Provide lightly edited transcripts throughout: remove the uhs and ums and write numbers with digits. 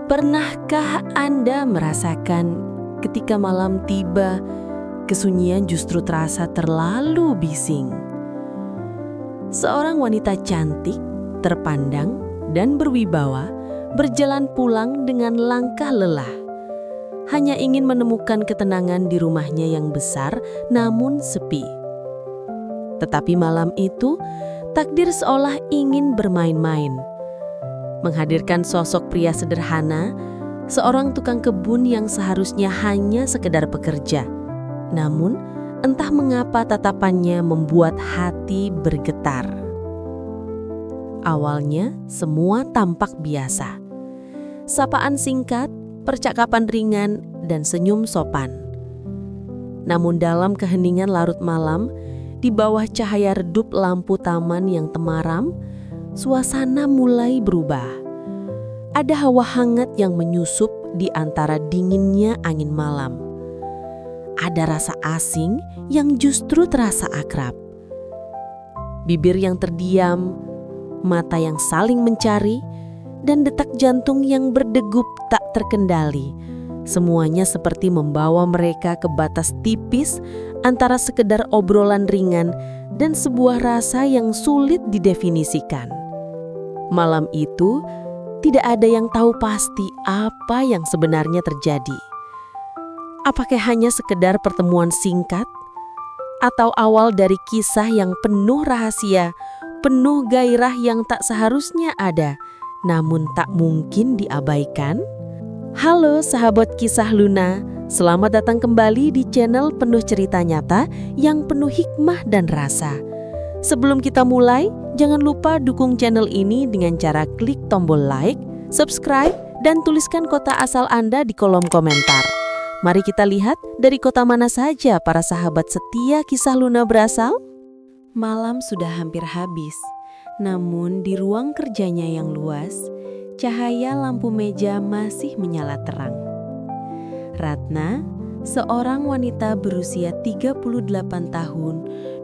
Pernahkah Anda merasakan ketika malam tiba, kesunyian justru terasa terlalu bising? Seorang wanita cantik, terpandang, dan berwibawa berjalan pulang dengan langkah lelah. Hanya ingin menemukan ketenangan di rumahnya yang besar namun sepi. Tetapi malam itu, takdir seolah ingin bermain-main. Menghadirkan sosok pria sederhana, seorang tukang kebun yang seharusnya hanya sekedar pekerja. Namun, entah mengapa tatapannya membuat hati bergetar. Awalnya, semua tampak biasa. Sapaan singkat, percakapan ringan, dan senyum sopan. Namun dalam keheningan larut malam, di bawah cahaya redup lampu taman yang temaram, suasana mulai berubah. Ada hawa hangat yang menyusup di antara dinginnya angin malam. Ada rasa asing yang justru terasa akrab. Bibir yang terdiam, mata yang saling mencari, dan detak jantung yang berdegup tak terkendali. Semuanya seperti membawa mereka ke batas tipis antara sekedar obrolan ringan dan sebuah rasa yang sulit didefinisikan. Malam itu, tidak ada yang tahu pasti apa yang sebenarnya terjadi. Apakah hanya sekedar pertemuan singkat? Atau awal dari kisah yang penuh rahasia, penuh gairah yang tak seharusnya ada, namun tak mungkin diabaikan? Halo sahabat kisah Luna, selamat datang kembali di channel penuh cerita nyata yang penuh hikmah dan rasa. Sebelum kita mulai, jangan lupa dukung channel ini dengan cara klik tombol like, subscribe, dan tuliskan kota asal Anda di kolom komentar. Mari kita lihat dari kota mana saja para sahabat setia kisah Luna berasal. Malam sudah hampir habis, namun di ruang kerjanya yang luas, cahaya lampu meja masih menyala terang. Ratna, seorang wanita berusia 38 tahun,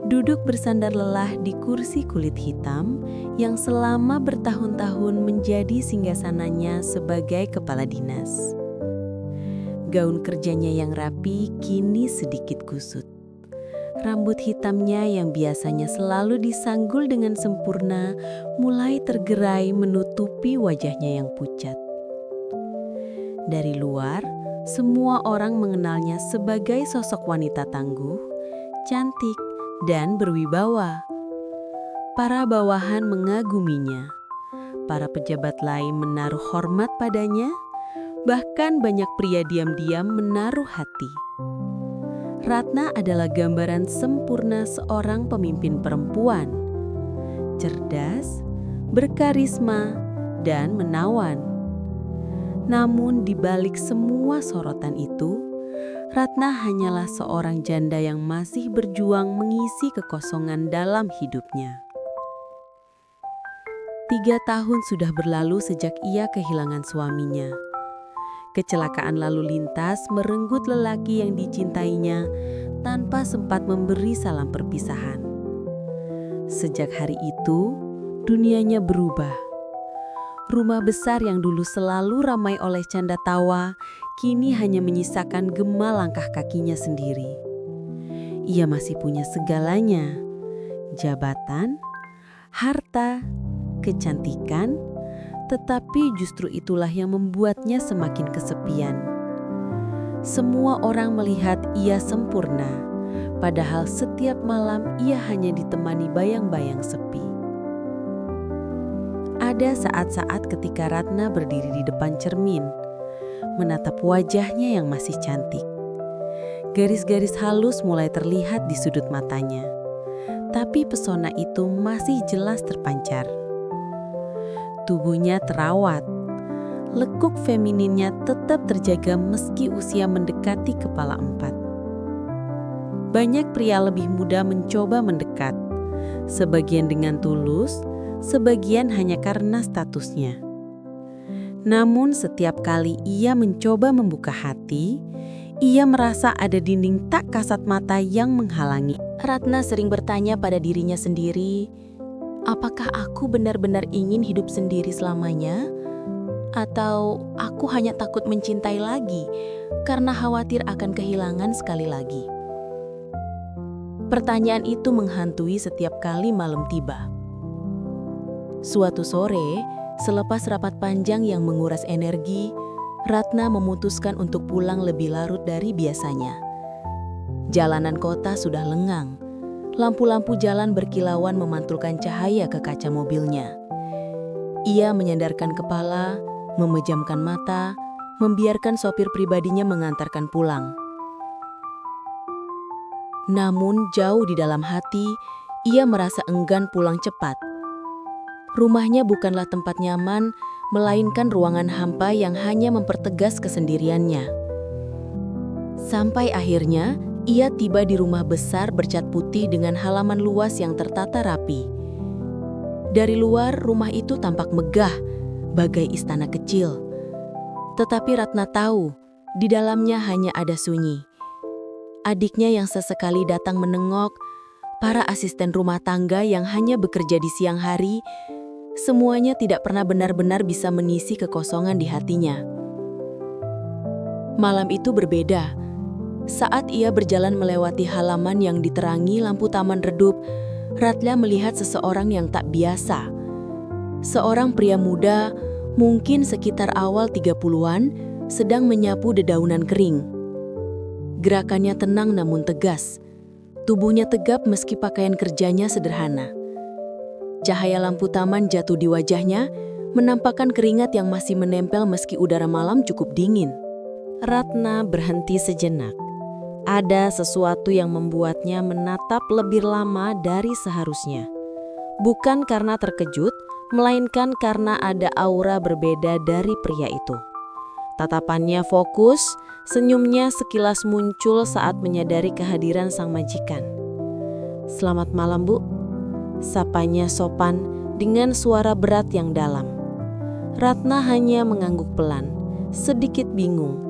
duduk bersandar lelah di kursi kulit hitam yang selama bertahun-tahun menjadi singgasananya sebagai kepala dinas. Gaun kerjanya yang rapi kini sedikit kusut. Rambut hitamnya yang biasanya selalu disanggul dengan sempurna mulai tergerai menutupi wajahnya yang pucat. Dari luar, semua orang mengenalnya sebagai sosok wanita tangguh, cantik, dan berwibawa. Para bawahan mengaguminya. Para pejabat lain menaruh hormat padanya, bahkan banyak pria diam-diam menaruh hati. Ratna adalah gambaran sempurna seorang pemimpin perempuan. Cerdas, berkarisma, dan menawan. Namun di balik semua sorotan itu, Ratna hanyalah seorang janda yang masih berjuang mengisi kekosongan dalam hidupnya. 3 tahun sudah berlalu sejak ia kehilangan suaminya. Kecelakaan lalu lintas merenggut lelaki yang dicintainya tanpa sempat memberi salam perpisahan. Sejak hari itu, dunianya berubah. Rumah besar yang dulu selalu ramai oleh canda tawa, kini hanya menyisakan gema langkah kakinya sendiri. Ia masih punya segalanya, jabatan, harta, kecantikan, tetapi justru itulah yang membuatnya semakin kesepian. Semua orang melihat ia sempurna, padahal setiap malam ia hanya ditemani bayang-bayang sepi. Ada saat-saat ketika Ratna berdiri di depan cermin, menatap wajahnya yang masih cantik. Garis-garis halus mulai terlihat di sudut matanya, tapi pesona itu masih jelas terpancar. Tubuhnya terawat, lekuk femininnya tetap terjaga meski usia mendekati kepala 4. Banyak pria lebih muda mencoba mendekat, sebagian dengan tulus, sebagian hanya karena statusnya. Namun setiap kali ia mencoba membuka hati, ia merasa ada dinding tak kasat mata yang menghalangi. Ratna sering bertanya pada dirinya sendiri, apakah aku benar-benar ingin hidup sendiri selamanya? Atau aku hanya takut mencintai lagi karena khawatir akan kehilangan sekali lagi? Pertanyaan itu menghantui setiap kali malam tiba. Suatu sore, selepas rapat panjang yang menguras energi, Ratna memutuskan untuk pulang lebih larut dari biasanya. Jalanan kota sudah lengang. Lampu-lampu jalan berkilauan memantulkan cahaya ke kaca mobilnya. Ia menyandarkan kepala, memejamkan mata, membiarkan sopir pribadinya mengantarkan pulang. Namun jauh di dalam hati, ia merasa enggan pulang cepat. Rumahnya bukanlah tempat nyaman, melainkan ruangan hampa yang hanya mempertegas kesendiriannya. Sampai akhirnya, ia tiba di rumah besar bercat putih dengan halaman luas yang tertata rapi. Dari luar, rumah itu tampak megah, bagai istana kecil. Tetapi Ratna tahu, di dalamnya hanya ada sunyi. Adiknya yang sesekali datang menengok, para asisten rumah tangga yang hanya bekerja di siang hari, semuanya tidak pernah benar-benar bisa mengisi kekosongan di hatinya. Malam itu berbeda. Saat ia berjalan melewati halaman yang diterangi lampu taman redup, Ratna melihat seseorang yang tak biasa. Seorang pria muda, mungkin sekitar awal 30-an, sedang menyapu dedaunan kering. Gerakannya tenang namun tegas. Tubuhnya tegap meski pakaian kerjanya sederhana. Cahaya lampu taman jatuh di wajahnya, menampakkan keringat yang masih menempel meski udara malam cukup dingin. Ratna berhenti sejenak. Ada sesuatu yang membuatnya menatap lebih lama dari seharusnya. Bukan karena terkejut, melainkan karena ada aura berbeda dari pria itu. Tatapannya fokus, senyumnya sekilas muncul saat menyadari kehadiran sang majikan. "Selamat malam, Bu," sapanya sopan dengan suara berat yang dalam. Ratna hanya mengangguk pelan, sedikit bingung.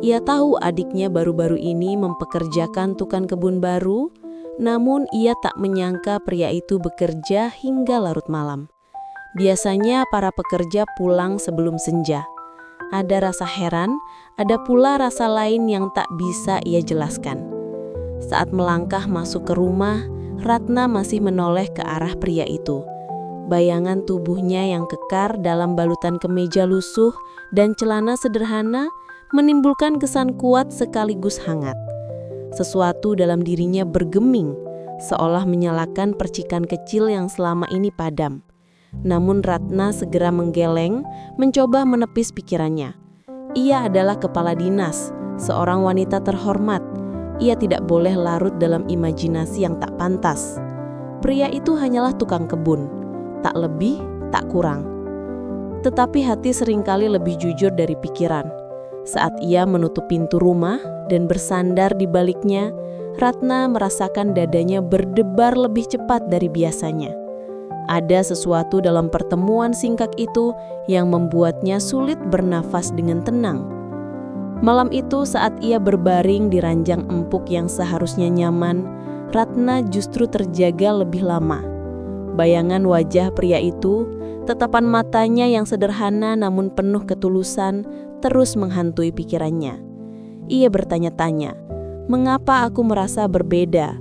Ia tahu adiknya baru-baru ini mempekerjakan tukang kebun baru, namun ia tak menyangka pria itu bekerja hingga larut malam. Biasanya para pekerja pulang sebelum senja. Ada rasa heran, ada pula rasa lain yang tak bisa ia jelaskan. Saat melangkah masuk ke rumah, Ratna masih menoleh ke arah pria itu. Bayangan tubuhnya yang kekar dalam balutan kemeja lusuh dan celana sederhana menimbulkan kesan kuat sekaligus hangat. Sesuatu dalam dirinya bergeming, seolah menyalakan percikan kecil yang selama ini padam. Namun Ratna segera menggeleng, mencoba menepis pikirannya. Ia adalah kepala dinas, seorang wanita terhormat. Ia tidak boleh larut dalam imajinasi yang tak pantas. Pria itu hanyalah tukang kebun, tak lebih, tak kurang. Tetapi hati seringkali lebih jujur dari pikiran. Saat ia menutup pintu rumah dan bersandar di baliknya, Ratna merasakan dadanya berdebar lebih cepat dari biasanya. Ada sesuatu dalam pertemuan singkat itu yang membuatnya sulit bernafas dengan tenang. Malam itu saat ia berbaring di ranjang empuk yang seharusnya nyaman, Ratna justru terjaga lebih lama. Bayangan wajah pria itu, tatapan matanya yang sederhana namun penuh ketulusan, terus menghantui pikirannya. Ia bertanya-tanya, mengapa aku merasa berbeda?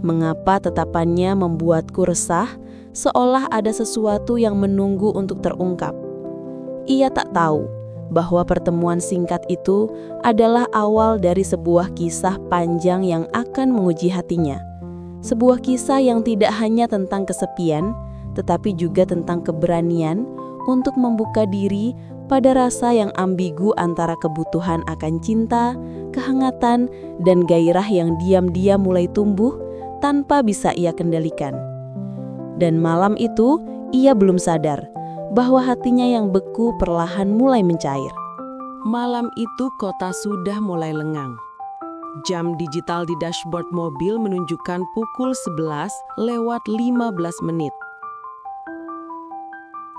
Mengapa tatapannya membuatku resah, seolah ada sesuatu yang menunggu untuk terungkap? Ia tak tahu bahwa pertemuan singkat itu adalah awal dari sebuah kisah panjang yang akan menguji hatinya. Sebuah kisah yang tidak hanya tentang kesepian, tetapi juga tentang keberanian untuk membuka diri pada rasa yang ambigu antara kebutuhan akan cinta, kehangatan, dan gairah yang diam-diam mulai tumbuh tanpa bisa ia kendalikan. Dan malam itu, ia belum sadar bahwa hatinya yang beku perlahan mulai mencair. Malam itu kota sudah mulai lengang. Jam digital di dashboard mobil menunjukkan pukul 11:15.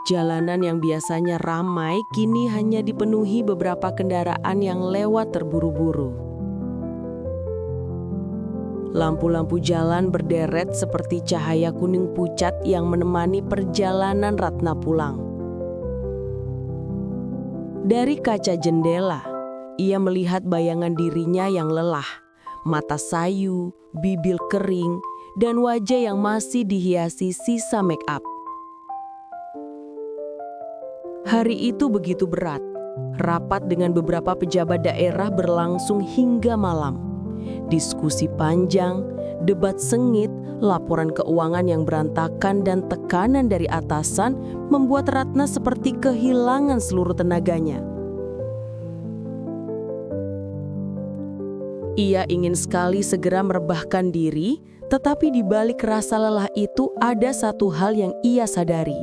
Jalanan yang biasanya ramai kini hanya dipenuhi beberapa kendaraan yang lewat terburu-buru. Lampu-lampu jalan berderet seperti cahaya kuning pucat yang menemani perjalanan Ratna pulang. Dari kaca jendela, ia melihat bayangan dirinya yang lelah, mata sayu, bibir kering, dan wajah yang masih dihiasi sisa make up. Hari itu begitu berat. Rapat dengan beberapa pejabat daerah berlangsung hingga malam. Diskusi panjang, debat sengit, laporan keuangan yang berantakan dan tekanan dari atasan membuat Ratna seperti kehilangan seluruh tenaganya. Ia ingin sekali segera merebahkan diri, tetapi di balik rasa lelah itu ada satu hal yang ia sadari.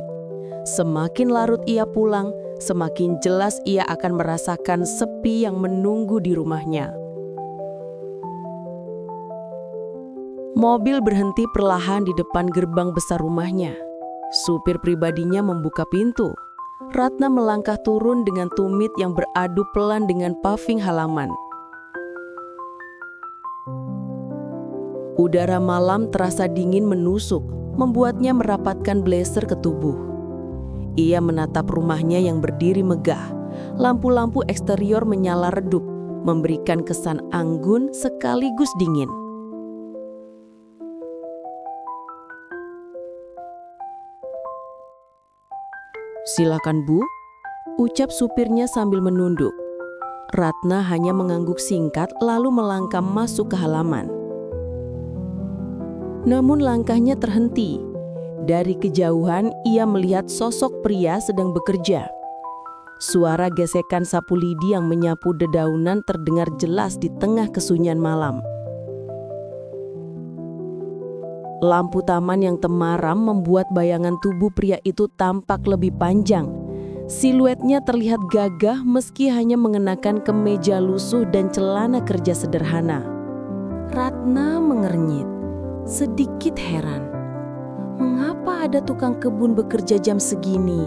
Semakin larut ia pulang, semakin jelas ia akan merasakan sepi yang menunggu di rumahnya. Mobil berhenti perlahan di depan gerbang besar rumahnya. Supir pribadinya membuka pintu. Ratna melangkah turun dengan tumit yang beradu pelan dengan paving halaman. Udara malam terasa dingin menusuk, membuatnya merapatkan blazer ke tubuh. Ia menatap rumahnya yang berdiri megah. Lampu-lampu eksterior menyala redup, memberikan kesan anggun sekaligus dingin. "Silakan Bu," ucap supirnya sambil menunduk. Ratna hanya mengangguk singkat lalu melangkah masuk ke halaman. Namun langkahnya terhenti. Dari kejauhan ia melihat sosok pria sedang bekerja. Suara gesekan sapu lidi yang menyapu dedaunan terdengar jelas di tengah kesunyian malam. Lampu taman yang temaram membuat bayangan tubuh pria itu tampak lebih panjang. Siluetnya terlihat gagah meski hanya mengenakan kemeja lusuh dan celana kerja sederhana. Ratna mengernyit, sedikit heran. Mengapa ada tukang kebun bekerja jam segini?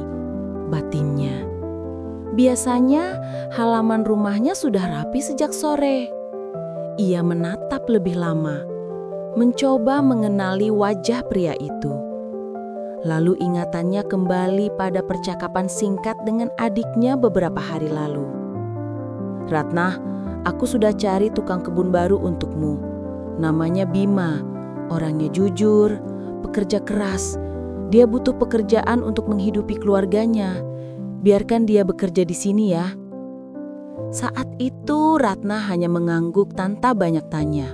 Batinnya. Biasanya halaman rumahnya sudah rapi sejak sore. Ia menatap lebih lama, mencoba mengenali wajah pria itu. Lalu ingatannya kembali pada percakapan singkat dengan adiknya beberapa hari lalu. "Ratna, aku sudah cari tukang kebun baru untukmu. Namanya Bima, orangnya jujur, pekerja keras. Dia butuh pekerjaan untuk menghidupi keluarganya. Biarkan dia bekerja di sini ya." Saat itu Ratna hanya mengangguk tanpa banyak tanya.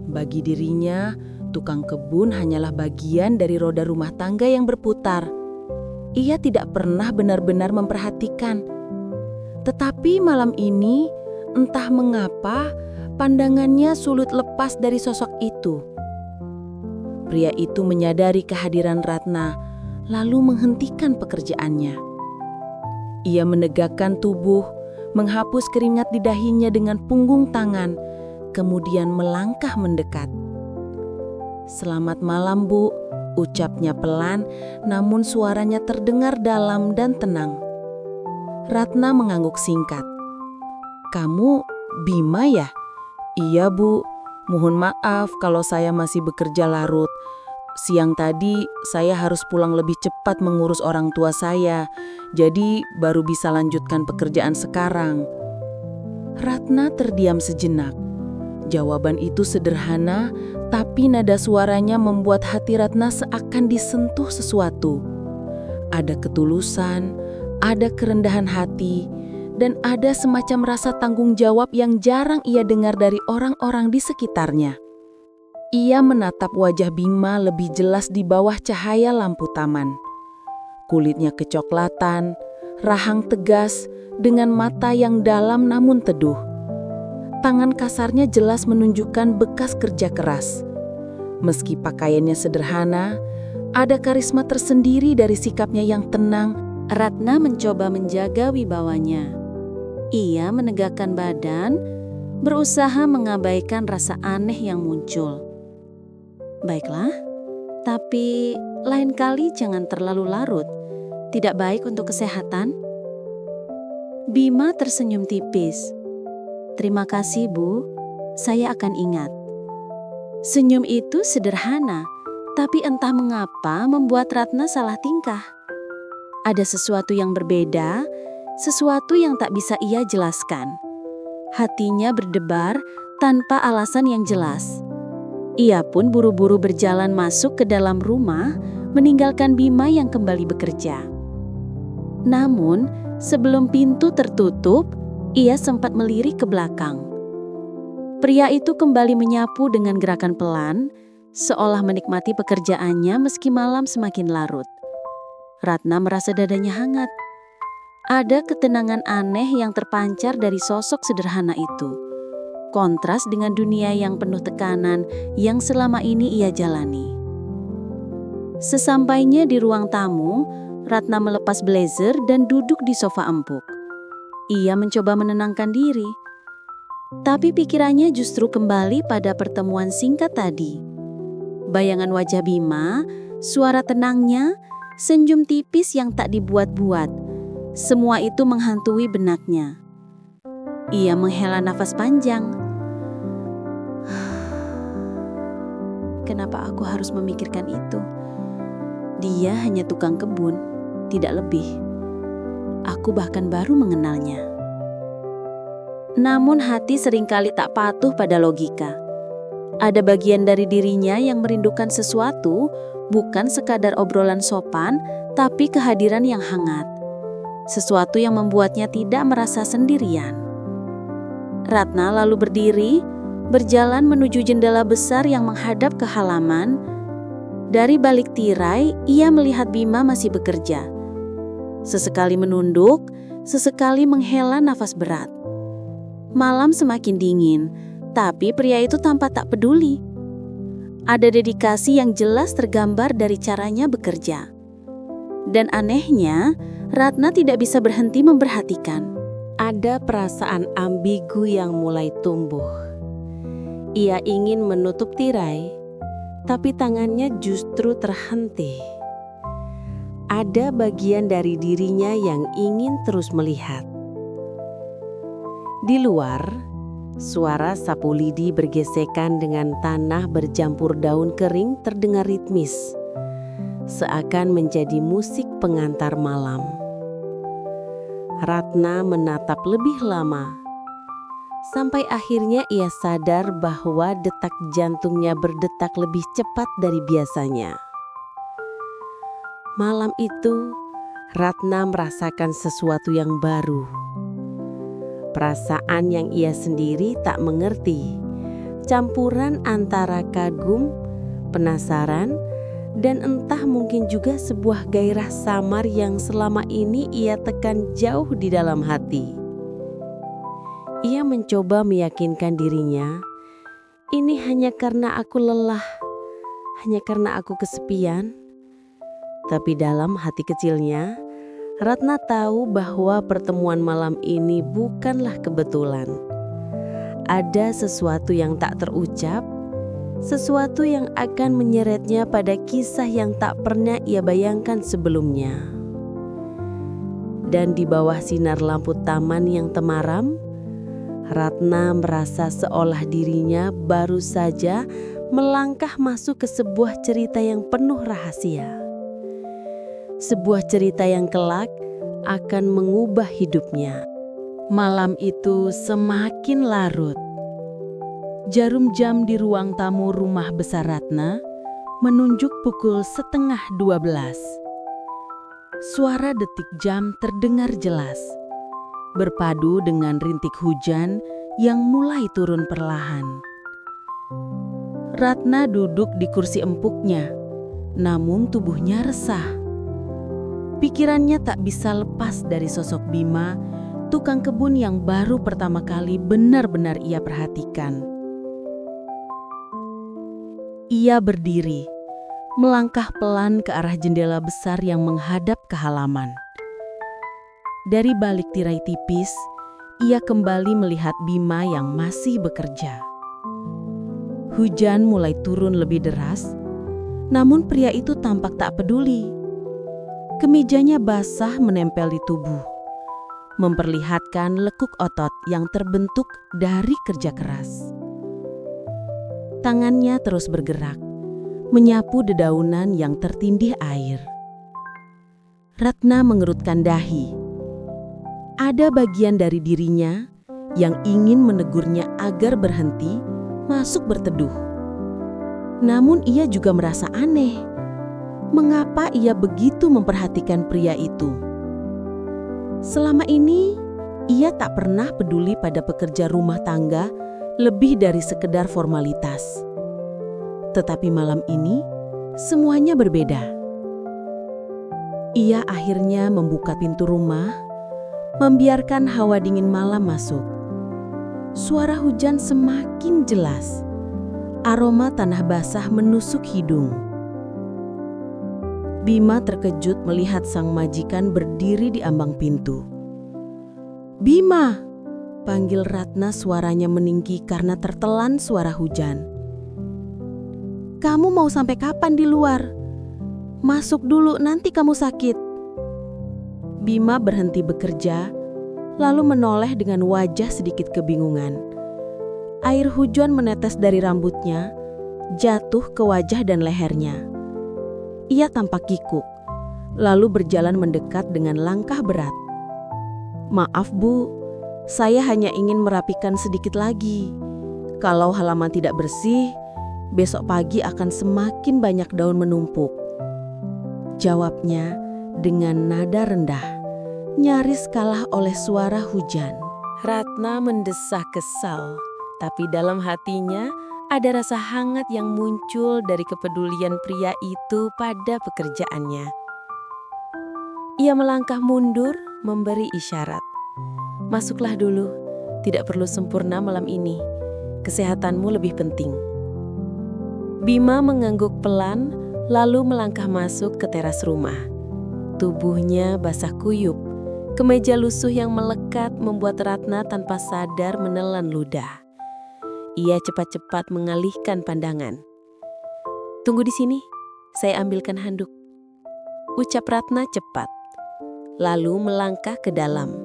Bagi dirinya, tukang kebun hanyalah bagian dari roda rumah tangga yang berputar. Ia tidak pernah benar-benar memperhatikan. Tetapi malam ini, entah mengapa, pandangannya sulit lepas dari sosok itu. Pria itu menyadari kehadiran Ratna, lalu menghentikan pekerjaannya. Ia menegakkan tubuh, menghapus keringat di dahinya dengan punggung tangan, kemudian melangkah mendekat. "Selamat malam, Bu," ucapnya pelan, namun suaranya terdengar dalam dan tenang. Ratna mengangguk singkat. "Kamu Bima ya?" "Iya, Bu. Mohon maaf kalau saya masih bekerja larut. Siang tadi saya harus pulang lebih cepat mengurus orang tua saya, jadi baru bisa lanjutkan pekerjaan sekarang." Ratna terdiam sejenak. Jawaban itu sederhana, tapi nada suaranya membuat hati Ratna seakan disentuh sesuatu. Ada ketulusan, ada kerendahan hati, dan ada semacam rasa tanggung jawab yang jarang ia dengar dari orang-orang di sekitarnya. Ia menatap wajah Bima lebih jelas di bawah cahaya lampu taman. Kulitnya kecoklatan, rahang tegas, dengan mata yang dalam namun teduh. Tangan kasarnya jelas menunjukkan bekas kerja keras. Meski pakaiannya sederhana, ada karisma tersendiri dari sikapnya yang tenang. Ratna mencoba menjaga wibawanya. Ia menegakkan badan, berusaha mengabaikan rasa aneh yang muncul. "Baiklah, tapi lain kali jangan terlalu larut. Tidak baik untuk kesehatan." Bima tersenyum tipis. "Terima kasih, Bu. Saya akan ingat." Senyum itu sederhana, tapi entah mengapa membuat Ratna salah tingkah. Ada sesuatu yang berbeda, sesuatu yang tak bisa ia jelaskan. Hatinya berdebar tanpa alasan yang jelas. Ia pun buru-buru berjalan masuk ke dalam rumah, meninggalkan Bima yang kembali bekerja. Namun, sebelum pintu tertutup, ia sempat melirik ke belakang. Pria itu kembali menyapu dengan gerakan pelan, seolah menikmati pekerjaannya meski malam semakin larut. Ratna merasa dadanya hangat. Ada ketenangan aneh yang terpancar dari sosok sederhana itu. Kontras dengan dunia yang penuh tekanan yang selama ini ia jalani. Sesampainya di ruang tamu, Ratna melepas blazer dan duduk di sofa empuk. Ia mencoba menenangkan diri. Tapi pikirannya justru kembali pada pertemuan singkat tadi. Bayangan wajah Bima, suara tenangnya, senyum tipis yang tak dibuat-buat. Semua itu menghantui benaknya. Ia menghela nafas panjang. Kenapa aku harus memikirkan itu? Dia hanya tukang kebun, tidak lebih. Aku bahkan baru mengenalnya. Namun hati seringkali tak patuh pada logika. Ada bagian dari dirinya yang merindukan sesuatu, bukan sekadar obrolan sopan, tapi kehadiran yang hangat. Sesuatu yang membuatnya tidak merasa sendirian. Ratna lalu berdiri, berjalan menuju jendela besar yang menghadap ke halaman. Dari balik tirai, ia melihat Bima masih bekerja. Sesekali menunduk, sesekali menghela nafas berat. Malam semakin dingin, tapi pria itu tampak tak peduli. Ada dedikasi yang jelas tergambar dari caranya bekerja. Dan anehnya, Ratna tidak bisa berhenti memperhatikan. Ada perasaan ambigu yang mulai tumbuh. Ia ingin menutup tirai, tapi tangannya justru terhenti. Ada bagian dari dirinya yang ingin terus melihat. Di luar, suara sapu lidi bergesekan dengan tanah bercampur daun kering terdengar ritmis, seakan menjadi musik pengantar malam. Ratna menatap lebih lama, sampai akhirnya ia sadar bahwa detak jantungnya berdetak lebih cepat dari biasanya. Malam itu, Ratna merasakan sesuatu yang baru. Perasaan yang ia sendiri tak mengerti, campuran antara kagum, penasaran, dan entah mungkin juga sebuah gairah samar yang selama ini ia tekan jauh di dalam hati. Ia mencoba meyakinkan dirinya, ini hanya karena aku lelah, hanya karena aku kesepian. Tapi dalam hati kecilnya, Ratna tahu bahwa pertemuan malam ini bukanlah kebetulan. Ada sesuatu yang tak terucap, sesuatu yang akan menyeretnya pada kisah yang tak pernah ia bayangkan sebelumnya. Dan di bawah sinar lampu taman yang temaram, Ratna merasa seolah dirinya baru saja melangkah masuk ke sebuah cerita yang penuh rahasia. Sebuah cerita yang kelak akan mengubah hidupnya. Malam itu semakin larut. Jarum jam di ruang tamu rumah besar Ratna menunjuk pukul 11:30. Suara detik jam terdengar jelas, berpadu dengan rintik hujan yang mulai turun perlahan. Ratna duduk di kursi empuknya, namun tubuhnya resah. Pikirannya tak bisa lepas dari sosok Bima, tukang kebun yang baru pertama kali benar-benar ia perhatikan. Ia berdiri, melangkah pelan ke arah jendela besar yang menghadap ke halaman. Dari balik tirai tipis, ia kembali melihat Bima yang masih bekerja. Hujan mulai turun lebih deras, namun pria itu tampak tak peduli. Kemejanya basah menempel di tubuh, memperlihatkan lekuk otot yang terbentuk dari kerja keras. Tangannya terus bergerak, menyapu dedaunan yang tertindih air. Ratna mengerutkan dahi. Ada bagian dari dirinya yang ingin menegurnya agar berhenti masuk berteduh. Namun ia juga merasa aneh. Mengapa ia begitu memperhatikan pria itu? Selama ini, ia tak pernah peduli pada pekerja rumah tangga lebih dari sekedar formalitas. Tetapi malam ini, semuanya berbeda. Ia akhirnya membuka pintu rumah, membiarkan hawa dingin malam masuk. Suara hujan semakin jelas. Aroma tanah basah menusuk hidung. Bima terkejut melihat sang majikan berdiri di ambang pintu. "Bima!" panggil Ratna, suaranya meninggi karena tertelan suara hujan. "Kamu mau sampai kapan di luar? Masuk dulu, nanti kamu sakit." Bima berhenti bekerja, lalu menoleh dengan wajah sedikit kebingungan. Air hujan menetes dari rambutnya, jatuh ke wajah dan lehernya. Ia tampak kikuk, lalu berjalan mendekat dengan langkah berat. "Maaf Bu, saya hanya ingin merapikan sedikit lagi. Kalau halaman tidak bersih, besok pagi akan semakin banyak daun menumpuk," jawabnya dengan nada rendah, nyaris kalah oleh suara hujan. Ratna mendesah kesal, tapi dalam hatinya ada rasa hangat yang muncul dari kepedulian pria itu pada pekerjaannya. Ia melangkah mundur, memberi isyarat. "Masuklah dulu, tidak perlu sempurna malam ini. Kesehatanmu lebih penting." Bima mengangguk pelan, lalu melangkah masuk ke teras rumah. Tubuhnya basah kuyup. Kemeja lusuh yang melekat membuat Ratna tanpa sadar menelan ludah. Ia cepat-cepat mengalihkan pandangan. "Tunggu di sini, saya ambilkan handuk," ucap Ratna cepat, lalu melangkah ke dalam.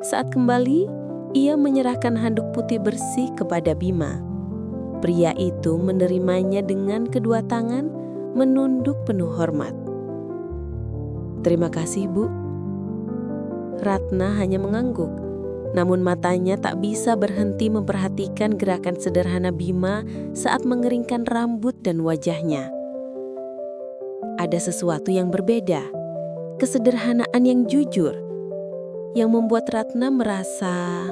Saat kembali, ia menyerahkan handuk putih bersih kepada Bima. Pria itu menerimanya dengan kedua tangan, menunduk penuh hormat. "Terima kasih, Bu." Ratna hanya mengangguk. Namun matanya tak bisa berhenti memperhatikan gerakan sederhana Bima saat mengeringkan rambut dan wajahnya. Ada sesuatu yang berbeda, kesederhanaan yang jujur, yang membuat Ratna merasa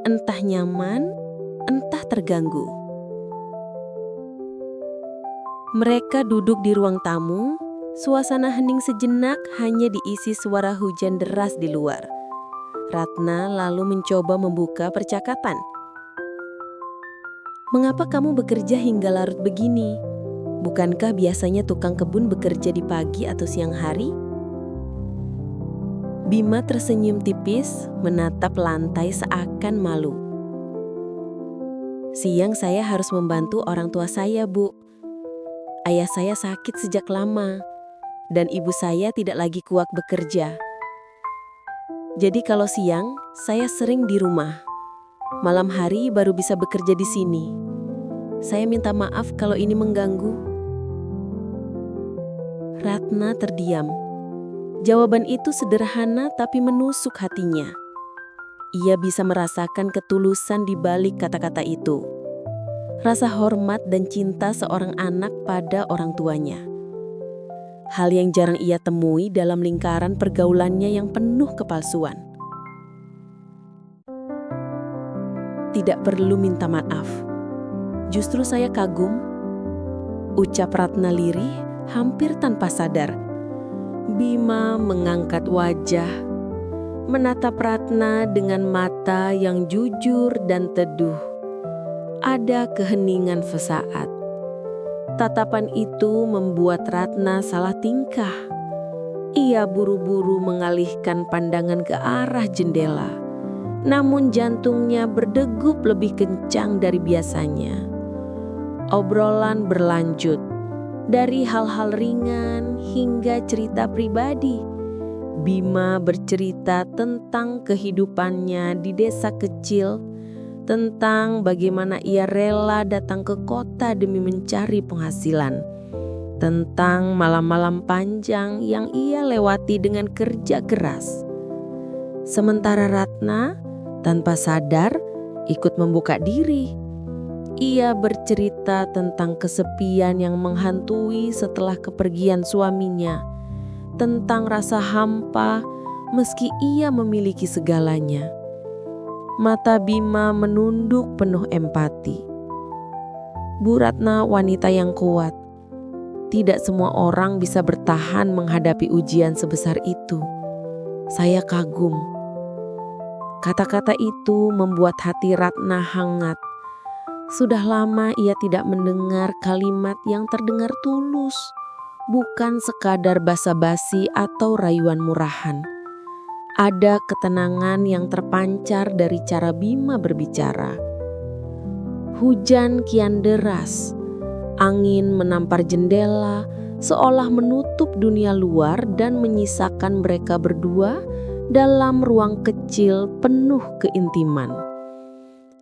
entah nyaman, entah terganggu. Mereka duduk di ruang tamu, suasana hening sejenak hanya diisi suara hujan deras di luar. Ratna lalu mencoba membuka percakapan. "Mengapa kamu bekerja hingga larut begini? Bukankah biasanya tukang kebun bekerja di pagi atau siang hari?" Bima tersenyum tipis, menatap lantai seakan malu. "Siang saya harus membantu orang tua saya, Bu. Ayah saya sakit sejak lama, dan ibu saya tidak lagi kuat bekerja. Jadi kalau siang, saya sering di rumah. Malam hari baru bisa bekerja di sini. Saya minta maaf kalau ini mengganggu." Ratna terdiam. Jawaban itu sederhana tapi menusuk hatinya. Ia bisa merasakan ketulusan di balik kata-kata itu. Rasa hormat dan cinta seorang anak pada orang tuanya. Hal yang jarang ia temui dalam lingkaran pergaulannya yang penuh kepalsuan. "Tidak perlu minta maaf. Justru saya kagum," ucap Ratna lirih, hampir tanpa sadar. Bima mengangkat wajah, menatap Ratna dengan mata yang jujur dan teduh. Ada keheningan sesaat. Tatapan itu membuat Ratna salah tingkah. Ia buru-buru mengalihkan pandangan ke arah jendela. Namun jantungnya berdegup lebih kencang dari biasanya. Obrolan berlanjut. Dari hal-hal ringan hingga cerita pribadi. Bima bercerita tentang kehidupannya di desa kecil, tentang bagaimana ia rela datang ke kota demi mencari penghasilan, tentang malam-malam panjang yang ia lewati dengan kerja keras. Sementara Ratna tanpa sadar ikut membuka diri. Ia bercerita tentang kesepian yang menghantui setelah kepergian suaminya, tentang rasa hampa meski ia memiliki segalanya. Mata Bima menunduk penuh empati. Bu Ratna wanita yang kuat. Tidak semua orang bisa bertahan menghadapi ujian sebesar itu. Saya kagum. Kata-kata itu membuat hati Ratna hangat. Sudah lama ia tidak mendengar kalimat yang terdengar tulus, bukan sekadar basa-basi atau rayuan murahan. Ada ketenangan yang terpancar dari cara Bima berbicara. Hujan kian deras. Angin menampar jendela seolah menutup dunia luar dan menyisakan mereka berdua dalam ruang kecil penuh keintiman.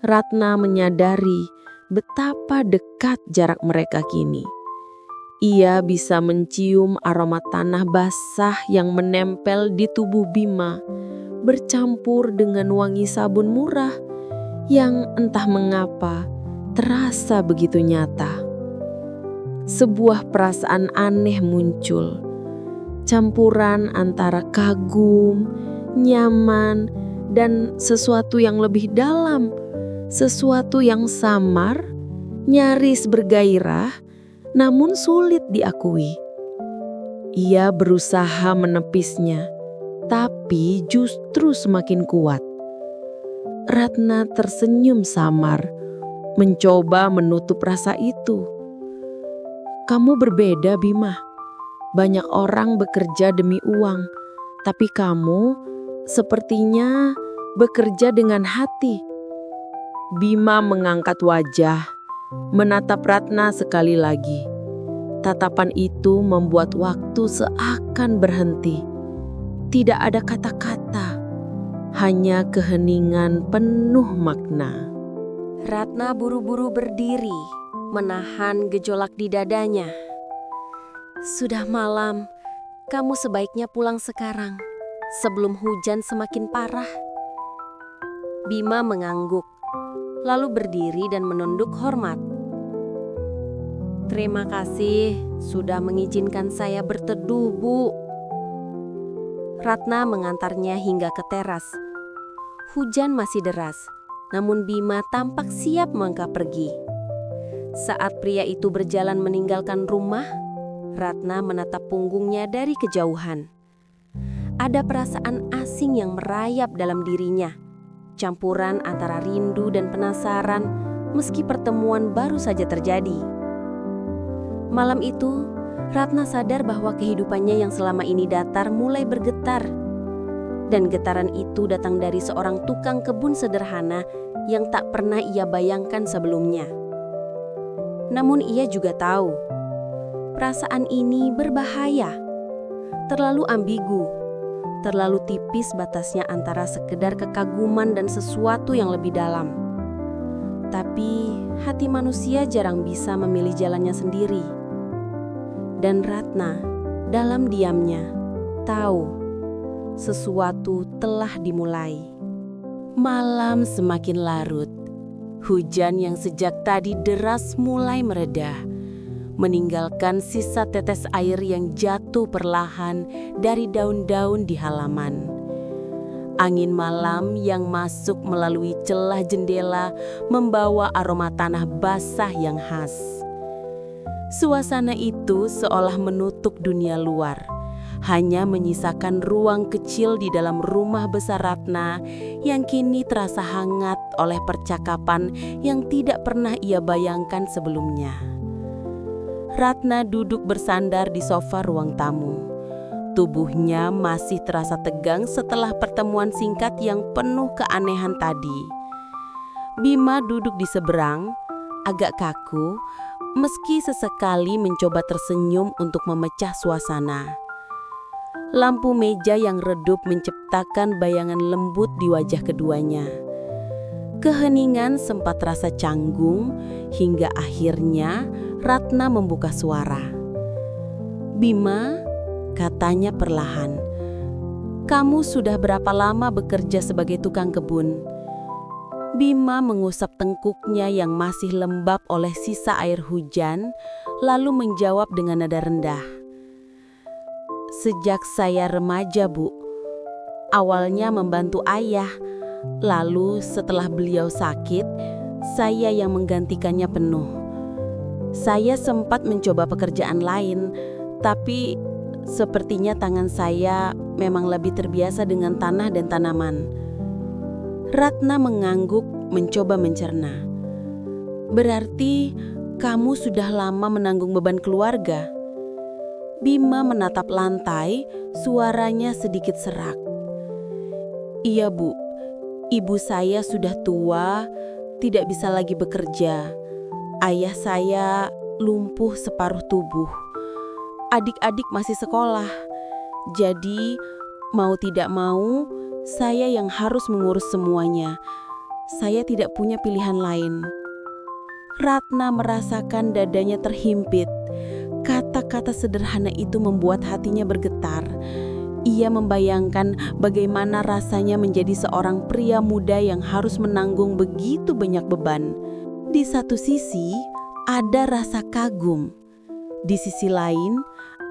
Ratna menyadari betapa dekat jarak mereka kini. Ia bisa mencium aroma tanah basah yang menempel di tubuh Bima, bercampur dengan wangi sabun murah yang entah mengapa terasa begitu nyata. Sebuah perasaan aneh muncul, campuran antara kagum, nyaman, dan sesuatu yang lebih dalam, sesuatu yang samar, nyaris bergairah, namun sulit diakui. Ia berusaha menepisnya, tapi justru semakin kuat. Ratna tersenyum samar, mencoba menutup rasa itu. Kamu berbeda, Bima. Banyak orang bekerja demi uang, tapi kamu sepertinya bekerja dengan hati. Bima mengangkat wajah, menatap Ratna sekali lagi. Tatapan itu membuat waktu seakan berhenti. Tidak ada kata-kata, hanya keheningan penuh makna. Ratna buru-buru berdiri, menahan gejolak di dadanya. Sudah malam, kamu sebaiknya pulang sekarang, sebelum hujan semakin parah. Bima mengangguk, lalu berdiri dan menunduk hormat. Terima kasih sudah mengizinkan saya berteduh, Bu. Ratna mengantarnya hingga ke teras. Hujan masih deras, namun Bima tampak siap melangkah pergi. Saat pria itu berjalan meninggalkan rumah, Ratna menatap punggungnya dari kejauhan. Ada perasaan asing yang merayap dalam dirinya, campuran antara rindu dan penasaran meski pertemuan baru saja terjadi. Malam itu, Ratna sadar bahwa kehidupannya yang selama ini datar mulai bergetar. Dan getaran itu datang dari seorang tukang kebun sederhana yang tak pernah ia bayangkan sebelumnya. Namun ia juga tahu, perasaan ini berbahaya, terlalu ambigu, terlalu tipis batasnya antara sekedar kekaguman dan sesuatu yang lebih dalam. Tapi hati manusia jarang bisa memilih jalannya sendiri. Dan Ratna dalam diamnya tahu sesuatu telah dimulai. Malam semakin larut. Hujan yang sejak tadi deras mulai mereda, meninggalkan sisa tetes air yang jatuh perlahan dari daun-daun di halaman. Angin malam yang masuk melalui celah jendela membawa aroma tanah basah yang khas. Suasana itu seolah menutup dunia luar, hanya menyisakan ruang kecil di dalam rumah besar Ratna yang kini terasa hangat oleh percakapan yang tidak pernah ia bayangkan sebelumnya. Ratna duduk bersandar di sofa ruang tamu. Tubuhnya masih terasa tegang setelah pertemuan singkat yang penuh keanehan tadi. Bima duduk di seberang, agak kaku, meski sesekali mencoba tersenyum untuk memecah suasana. Lampu meja yang redup menciptakan bayangan lembut di wajah keduanya. Keheningan sempat terasa canggung hingga akhirnya Ratna membuka suara. "Bima," katanya perlahan, Kamu sudah berapa lama bekerja sebagai tukang kebun? Bima mengusap tengkuknya yang masih lembab oleh sisa air hujan, lalu menjawab dengan nada rendah. Sejak saya remaja, Bu. Awalnya membantu ayah, lalu setelah beliau sakit, saya yang menggantikannya penuh. Saya sempat mencoba pekerjaan lain, tapi sepertinya tangan saya memang lebih terbiasa dengan tanah dan tanaman. Ratna mengangguk mencoba mencerna. Berarti kamu sudah lama menanggung beban keluarga? Bima menatap lantai, suaranya sedikit serak. Iya, Bu. Ibu saya sudah tua, tidak bisa lagi bekerja. Ayah saya lumpuh separuh tubuh. Adik-adik masih sekolah. Jadi, mau tidak mau, saya yang harus mengurus semuanya. Saya tidak punya pilihan lain. Ratna merasakan dadanya terhimpit. Kata-kata sederhana itu membuat hatinya bergetar. Ia membayangkan bagaimana rasanya menjadi seorang pria muda yang harus menanggung begitu banyak beban. Di satu sisi, ada rasa kagum. Di sisi lain,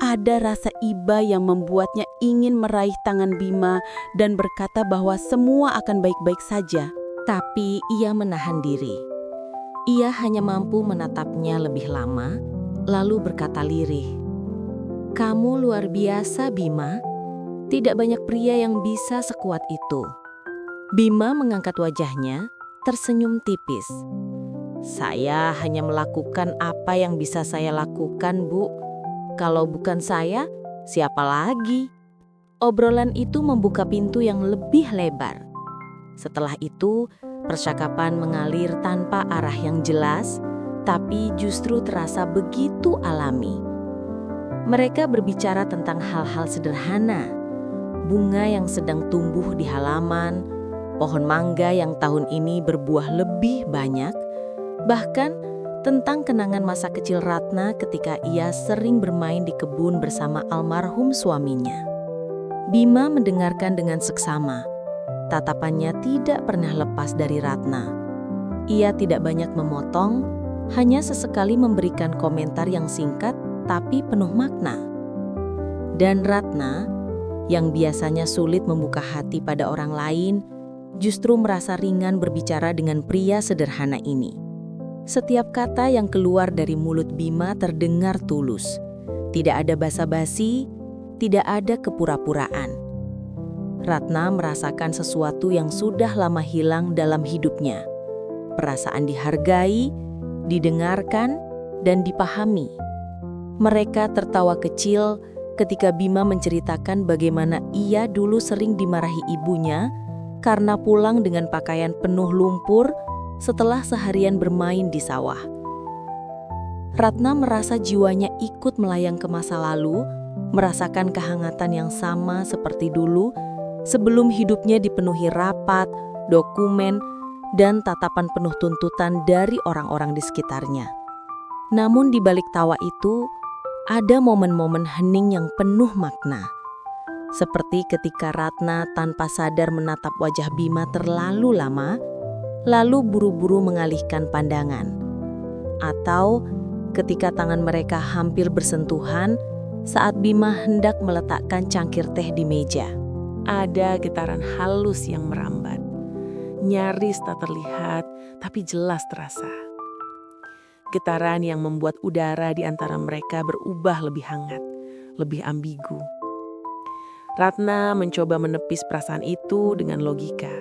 ada rasa iba yang membuatnya ingin meraih tangan Bima dan berkata bahwa semua akan baik-baik saja. Tapi ia menahan diri. Ia hanya mampu menatapnya lebih lama, lalu berkata lirih, "Kamu luar biasa, Bima. Tidak banyak pria yang bisa sekuat itu." Bima mengangkat wajahnya, tersenyum tipis. "Saya hanya melakukan apa yang bisa saya lakukan, Bu. Kalau bukan saya, siapa lagi?" Obrolan itu membuka pintu yang lebih lebar. Setelah itu, percakapan mengalir tanpa arah yang jelas, tapi justru terasa begitu alami. Mereka berbicara tentang hal-hal sederhana, bunga yang sedang tumbuh di halaman, pohon mangga yang tahun ini berbuah lebih banyak, bahkan tentang kenangan masa kecil Ratna ketika ia sering bermain di kebun bersama almarhum suaminya. Bima mendengarkan dengan seksama. Tatapannya tidak pernah lepas dari Ratna. Ia tidak banyak memotong, hanya sesekali memberikan komentar yang singkat tapi penuh makna. Dan Ratna, yang biasanya sulit membuka hati pada orang lain, justru merasa ringan berbicara dengan pria sederhana ini. Setiap kata yang keluar dari mulut Bima terdengar tulus. Tidak ada basa-basi, tidak ada kepura-puraan. Ratna merasakan sesuatu yang sudah lama hilang dalam hidupnya. Perasaan dihargai, didengarkan, dan dipahami. Mereka tertawa kecil ketika Bima menceritakan bagaimana ia dulu sering dimarahi ibunya karena pulang dengan pakaian penuh lumpur setelah seharian bermain di sawah. Ratna merasa jiwanya ikut melayang ke masa lalu, merasakan kehangatan yang sama seperti dulu sebelum hidupnya dipenuhi rapat, dokumen, dan tatapan penuh tuntutan dari orang-orang di sekitarnya. Namun di balik tawa itu, ada momen-momen hening yang penuh makna. Seperti ketika Ratna tanpa sadar menatap wajah Bima terlalu lama, lalu buru-buru mengalihkan pandangan. Atau ketika tangan mereka hampir bersentuhan saat Bima hendak meletakkan cangkir teh di meja. Ada getaran halus yang merambat. Nyaris tak terlihat, tapi jelas terasa. Getaran yang membuat udara di antara mereka berubah lebih hangat, lebih ambigu. Ratna mencoba menepis perasaan itu dengan logika.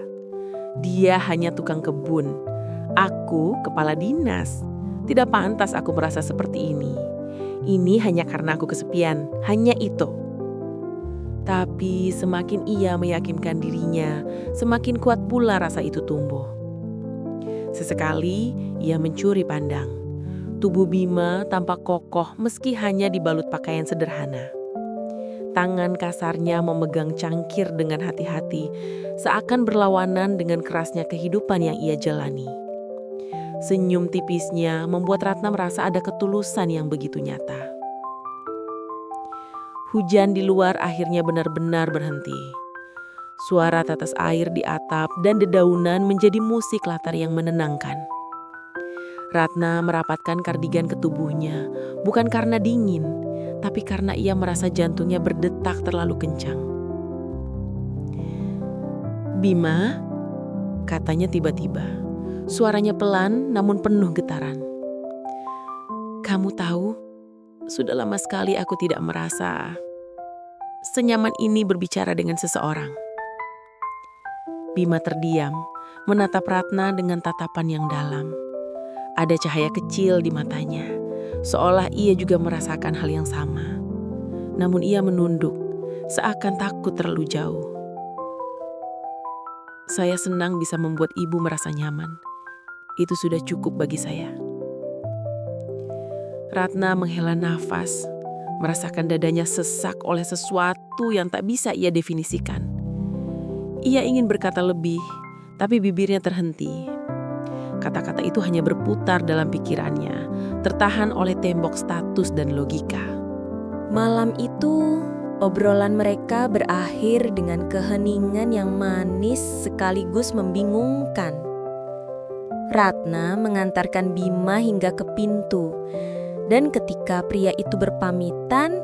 Dia hanya tukang kebun. Aku kepala dinas. Tidak pantas aku merasa seperti ini. Ini hanya karena aku kesepian, hanya itu. Tapi semakin ia meyakinkan dirinya, semakin kuat pula rasa itu tumbuh. Sesekali ia mencuri pandang. Tubuh Bima tampak kokoh meski hanya dibalut pakaian sederhana. Tangan kasarnya memegang cangkir dengan hati-hati, seakan berlawanan dengan kerasnya kehidupan yang ia jalani. Senyum tipisnya membuat Ratna merasa ada ketulusan yang begitu nyata. Hujan di luar akhirnya benar-benar berhenti. Suara tetes air di atap dan dedaunan menjadi musik latar yang menenangkan. Ratna merapatkan kardigan ke tubuhnya, bukan karena dingin, tapi karena ia merasa jantungnya berdetak terlalu kencang. "Bima," katanya tiba-tiba. Suaranya pelan namun penuh getaran. "Kamu tahu, sudah lama sekali aku tidak merasa senyaman ini berbicara dengan seseorang." Bima terdiam, menatap Ratna dengan tatapan yang dalam. Ada cahaya kecil di matanya, seolah ia juga merasakan hal yang sama. Namun ia menunduk, seakan takut terlalu jauh. "Saya senang bisa membuat ibu merasa nyaman. Itu sudah cukup bagi saya." Ratna menghela nafas, merasakan dadanya sesak oleh sesuatu yang tak bisa ia definisikan. Ia ingin berkata lebih, tapi bibirnya terhenti. Kata-kata itu hanya berputar dalam pikirannya, tertahan oleh tembok status dan logika. Malam itu, obrolan mereka berakhir dengan keheningan yang manis sekaligus membingungkan. Ratna mengantarkan Bima hingga ke pintu, dan ketika pria itu berpamitan,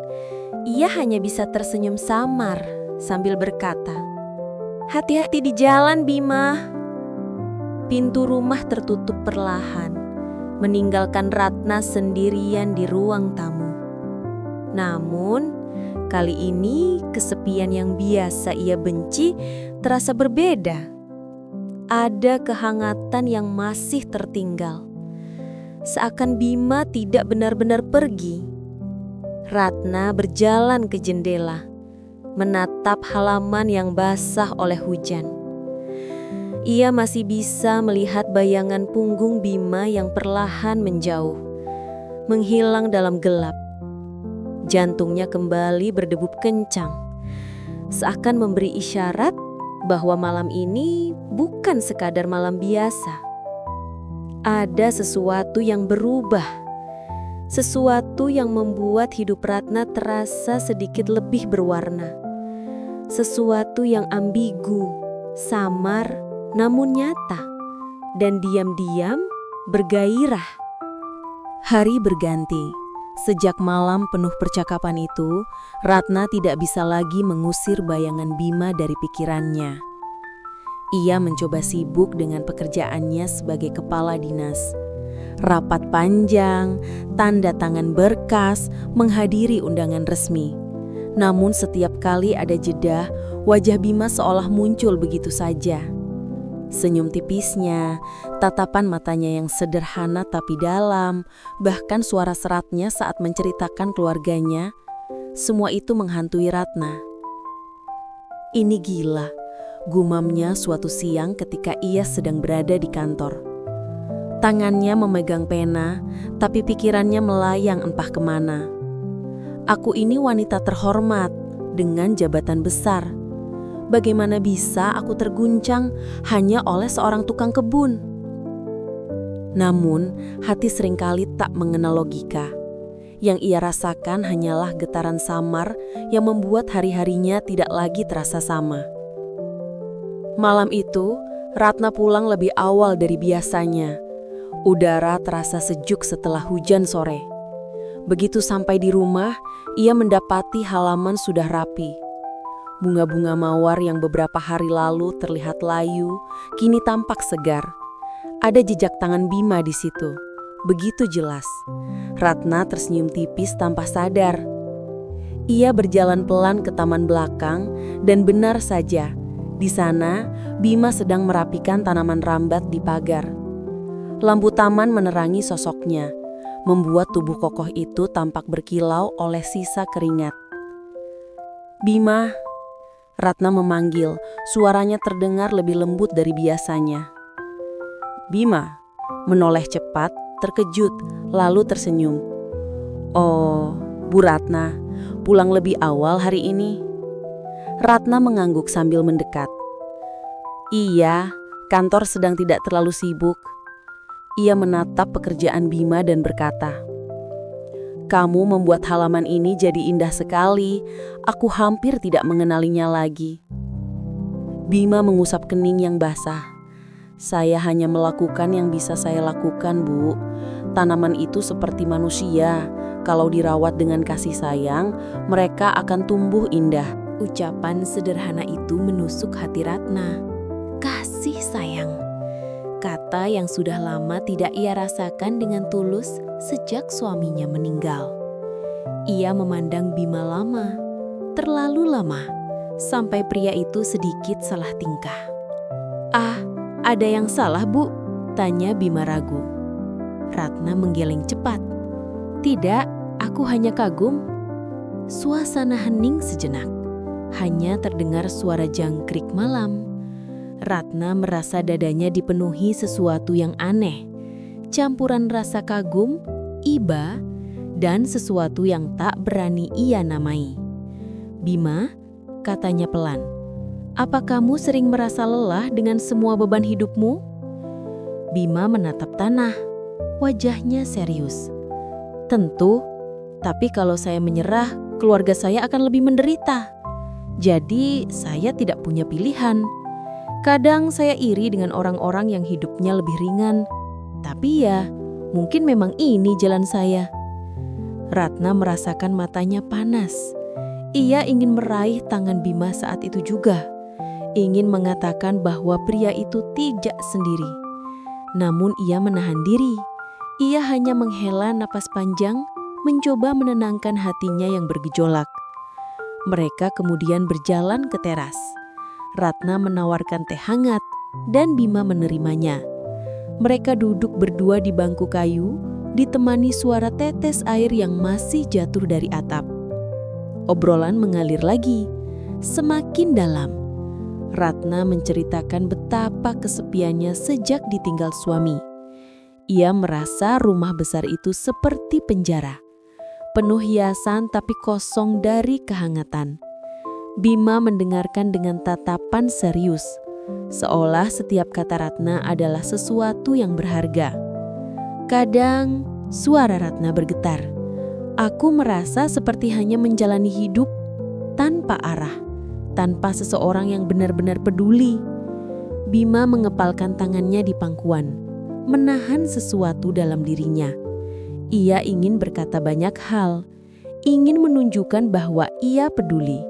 ia hanya bisa tersenyum samar sambil berkata, "Hati-hati di jalan, Bima." Pintu rumah tertutup perlahan, meninggalkan Ratna sendirian di ruang tamu. Namun, kali ini kesepian yang biasa ia benci terasa berbeda. Ada kehangatan yang masih tertinggal. Seakan Bima tidak benar-benar pergi. Ratna berjalan ke jendela, menatap halaman yang basah oleh hujan. Ia masih bisa melihat bayangan punggung Bima yang perlahan menjauh, menghilang dalam gelap. Jantungnya kembali berdegup kencang, seakan memberi isyarat bahwa malam ini bukan sekadar malam biasa. Ada sesuatu yang berubah, sesuatu yang membuat hidup Ratna terasa sedikit lebih berwarna. Sesuatu yang ambigu, samar, namun nyata, dan diam-diam bergairah. Hari berganti. Sejak malam penuh percakapan itu, Ratna tidak bisa lagi mengusir bayangan Bima dari pikirannya. Ia mencoba sibuk dengan pekerjaannya sebagai kepala dinas. Rapat panjang, tanda tangan berkas, menghadiri undangan resmi. Namun setiap kali ada jeda, wajah Bima seolah muncul begitu saja. Senyum tipisnya, tatapan matanya yang sederhana tapi dalam, bahkan suara seratnya saat menceritakan keluarganya, semua itu menghantui Ratna. "Ini gila," gumamnya suatu siang ketika ia sedang berada di kantor. Tangannya memegang pena, tapi pikirannya melayang entah kemana. "Aku ini wanita terhormat, dengan jabatan besar. Bagaimana bisa aku terguncang hanya oleh seorang tukang kebun?" Namun, hati seringkali tak mengenal logika. Yang ia rasakan hanyalah getaran samar yang membuat hari-harinya tidak lagi terasa sama. Malam itu, Ratna pulang lebih awal dari biasanya. Udara terasa sejuk setelah hujan sore. Begitu sampai di rumah, ia mendapati halaman sudah rapi. Bunga-bunga mawar yang beberapa hari lalu terlihat layu, kini tampak segar. Ada jejak tangan Bima di situ, begitu jelas. Ratna tersenyum tipis tanpa sadar. Ia berjalan pelan ke taman belakang, dan benar saja, di sana Bima sedang merapikan tanaman rambat di pagar. Lampu taman menerangi sosoknya, membuat tubuh kokoh itu tampak berkilau oleh sisa keringat. "Bima," Ratna memanggil, suaranya terdengar lebih lembut dari biasanya. Bima menoleh cepat, terkejut, lalu tersenyum. "Oh, Bu Ratna, pulang lebih awal hari ini?" Ratna mengangguk sambil mendekat. "Iya, kantor sedang tidak terlalu sibuk." Ia menatap pekerjaan Bima dan berkata, "Kamu membuat halaman ini jadi indah sekali. Aku hampir tidak mengenalinya lagi." Bima mengusap kening yang basah. Saya hanya melakukan yang bisa saya lakukan, Bu. Tanaman itu seperti manusia. Kalau dirawat dengan kasih sayang, mereka akan tumbuh indah. Ucapan sederhana itu menusuk hati Ratna. Kasih sayang. Kata yang sudah lama tidak ia rasakan dengan tulus sejak suaminya meninggal. Ia memandang Bima lama, terlalu lama, sampai pria itu sedikit salah tingkah. "Ah, ada yang salah, Bu?" tanya Bima ragu. Ratna menggeleng cepat. "Tidak, aku hanya kagum." Suasana hening sejenak. Hanya terdengar suara jangkrik malam. Ratna merasa dadanya dipenuhi sesuatu yang aneh. Campuran rasa kagum, iba, dan sesuatu yang tak berani ia namai. "Bima," katanya pelan, "apa kamu sering merasa lelah dengan semua beban hidupmu?" Bima menatap tanah. Wajahnya serius. "Tentu, tapi kalau saya menyerah, keluarga saya akan lebih menderita. Jadi, saya tidak punya pilihan. Kadang saya iri dengan orang-orang yang hidupnya lebih ringan. Tapi ya, mungkin memang ini jalan saya." Ratna merasakan matanya panas. Ia ingin meraih tangan Bima saat itu juga. Ingin mengatakan bahwa pria itu tidak sendiri. Namun ia menahan diri. Ia hanya menghela napas panjang, mencoba menenangkan hatinya yang bergejolak. Mereka kemudian berjalan ke teras. Ratna menawarkan teh hangat dan Bima menerimanya. Mereka duduk berdua di bangku kayu, ditemani suara tetes air yang masih jatuh dari atap. Obrolan mengalir lagi, semakin dalam. Ratna menceritakan betapa kesepiannya sejak ditinggal suami. Ia merasa rumah besar itu seperti penjara. Penuh hiasan tapi kosong dari kehangatan. Bima mendengarkan dengan tatapan serius, seolah setiap kata Ratna adalah sesuatu yang berharga. Kadang suara Ratna bergetar. "Aku merasa seperti hanya menjalani hidup tanpa arah, tanpa seseorang yang benar-benar peduli." Bima mengepalkan tangannya di pangkuan, menahan sesuatu dalam dirinya. Ia ingin berkata banyak hal, ingin menunjukkan bahwa ia peduli.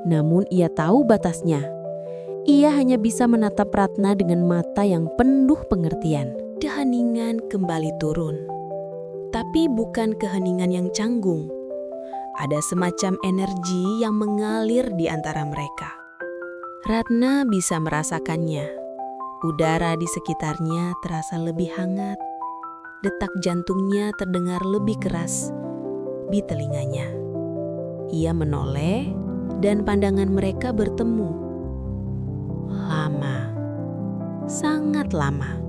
Namun ia tahu batasnya. Ia hanya bisa menatap Ratna dengan mata yang penuh pengertian. Keheningan kembali turun. Tapi bukan keheningan yang canggung. Ada semacam energi yang mengalir di antara mereka. Ratna bisa merasakannya. Udara di sekitarnya terasa lebih hangat. Detak jantungnya terdengar lebih keras di telinganya. Ia menoleh dan pandangan mereka bertemu. Lama, sangat lama.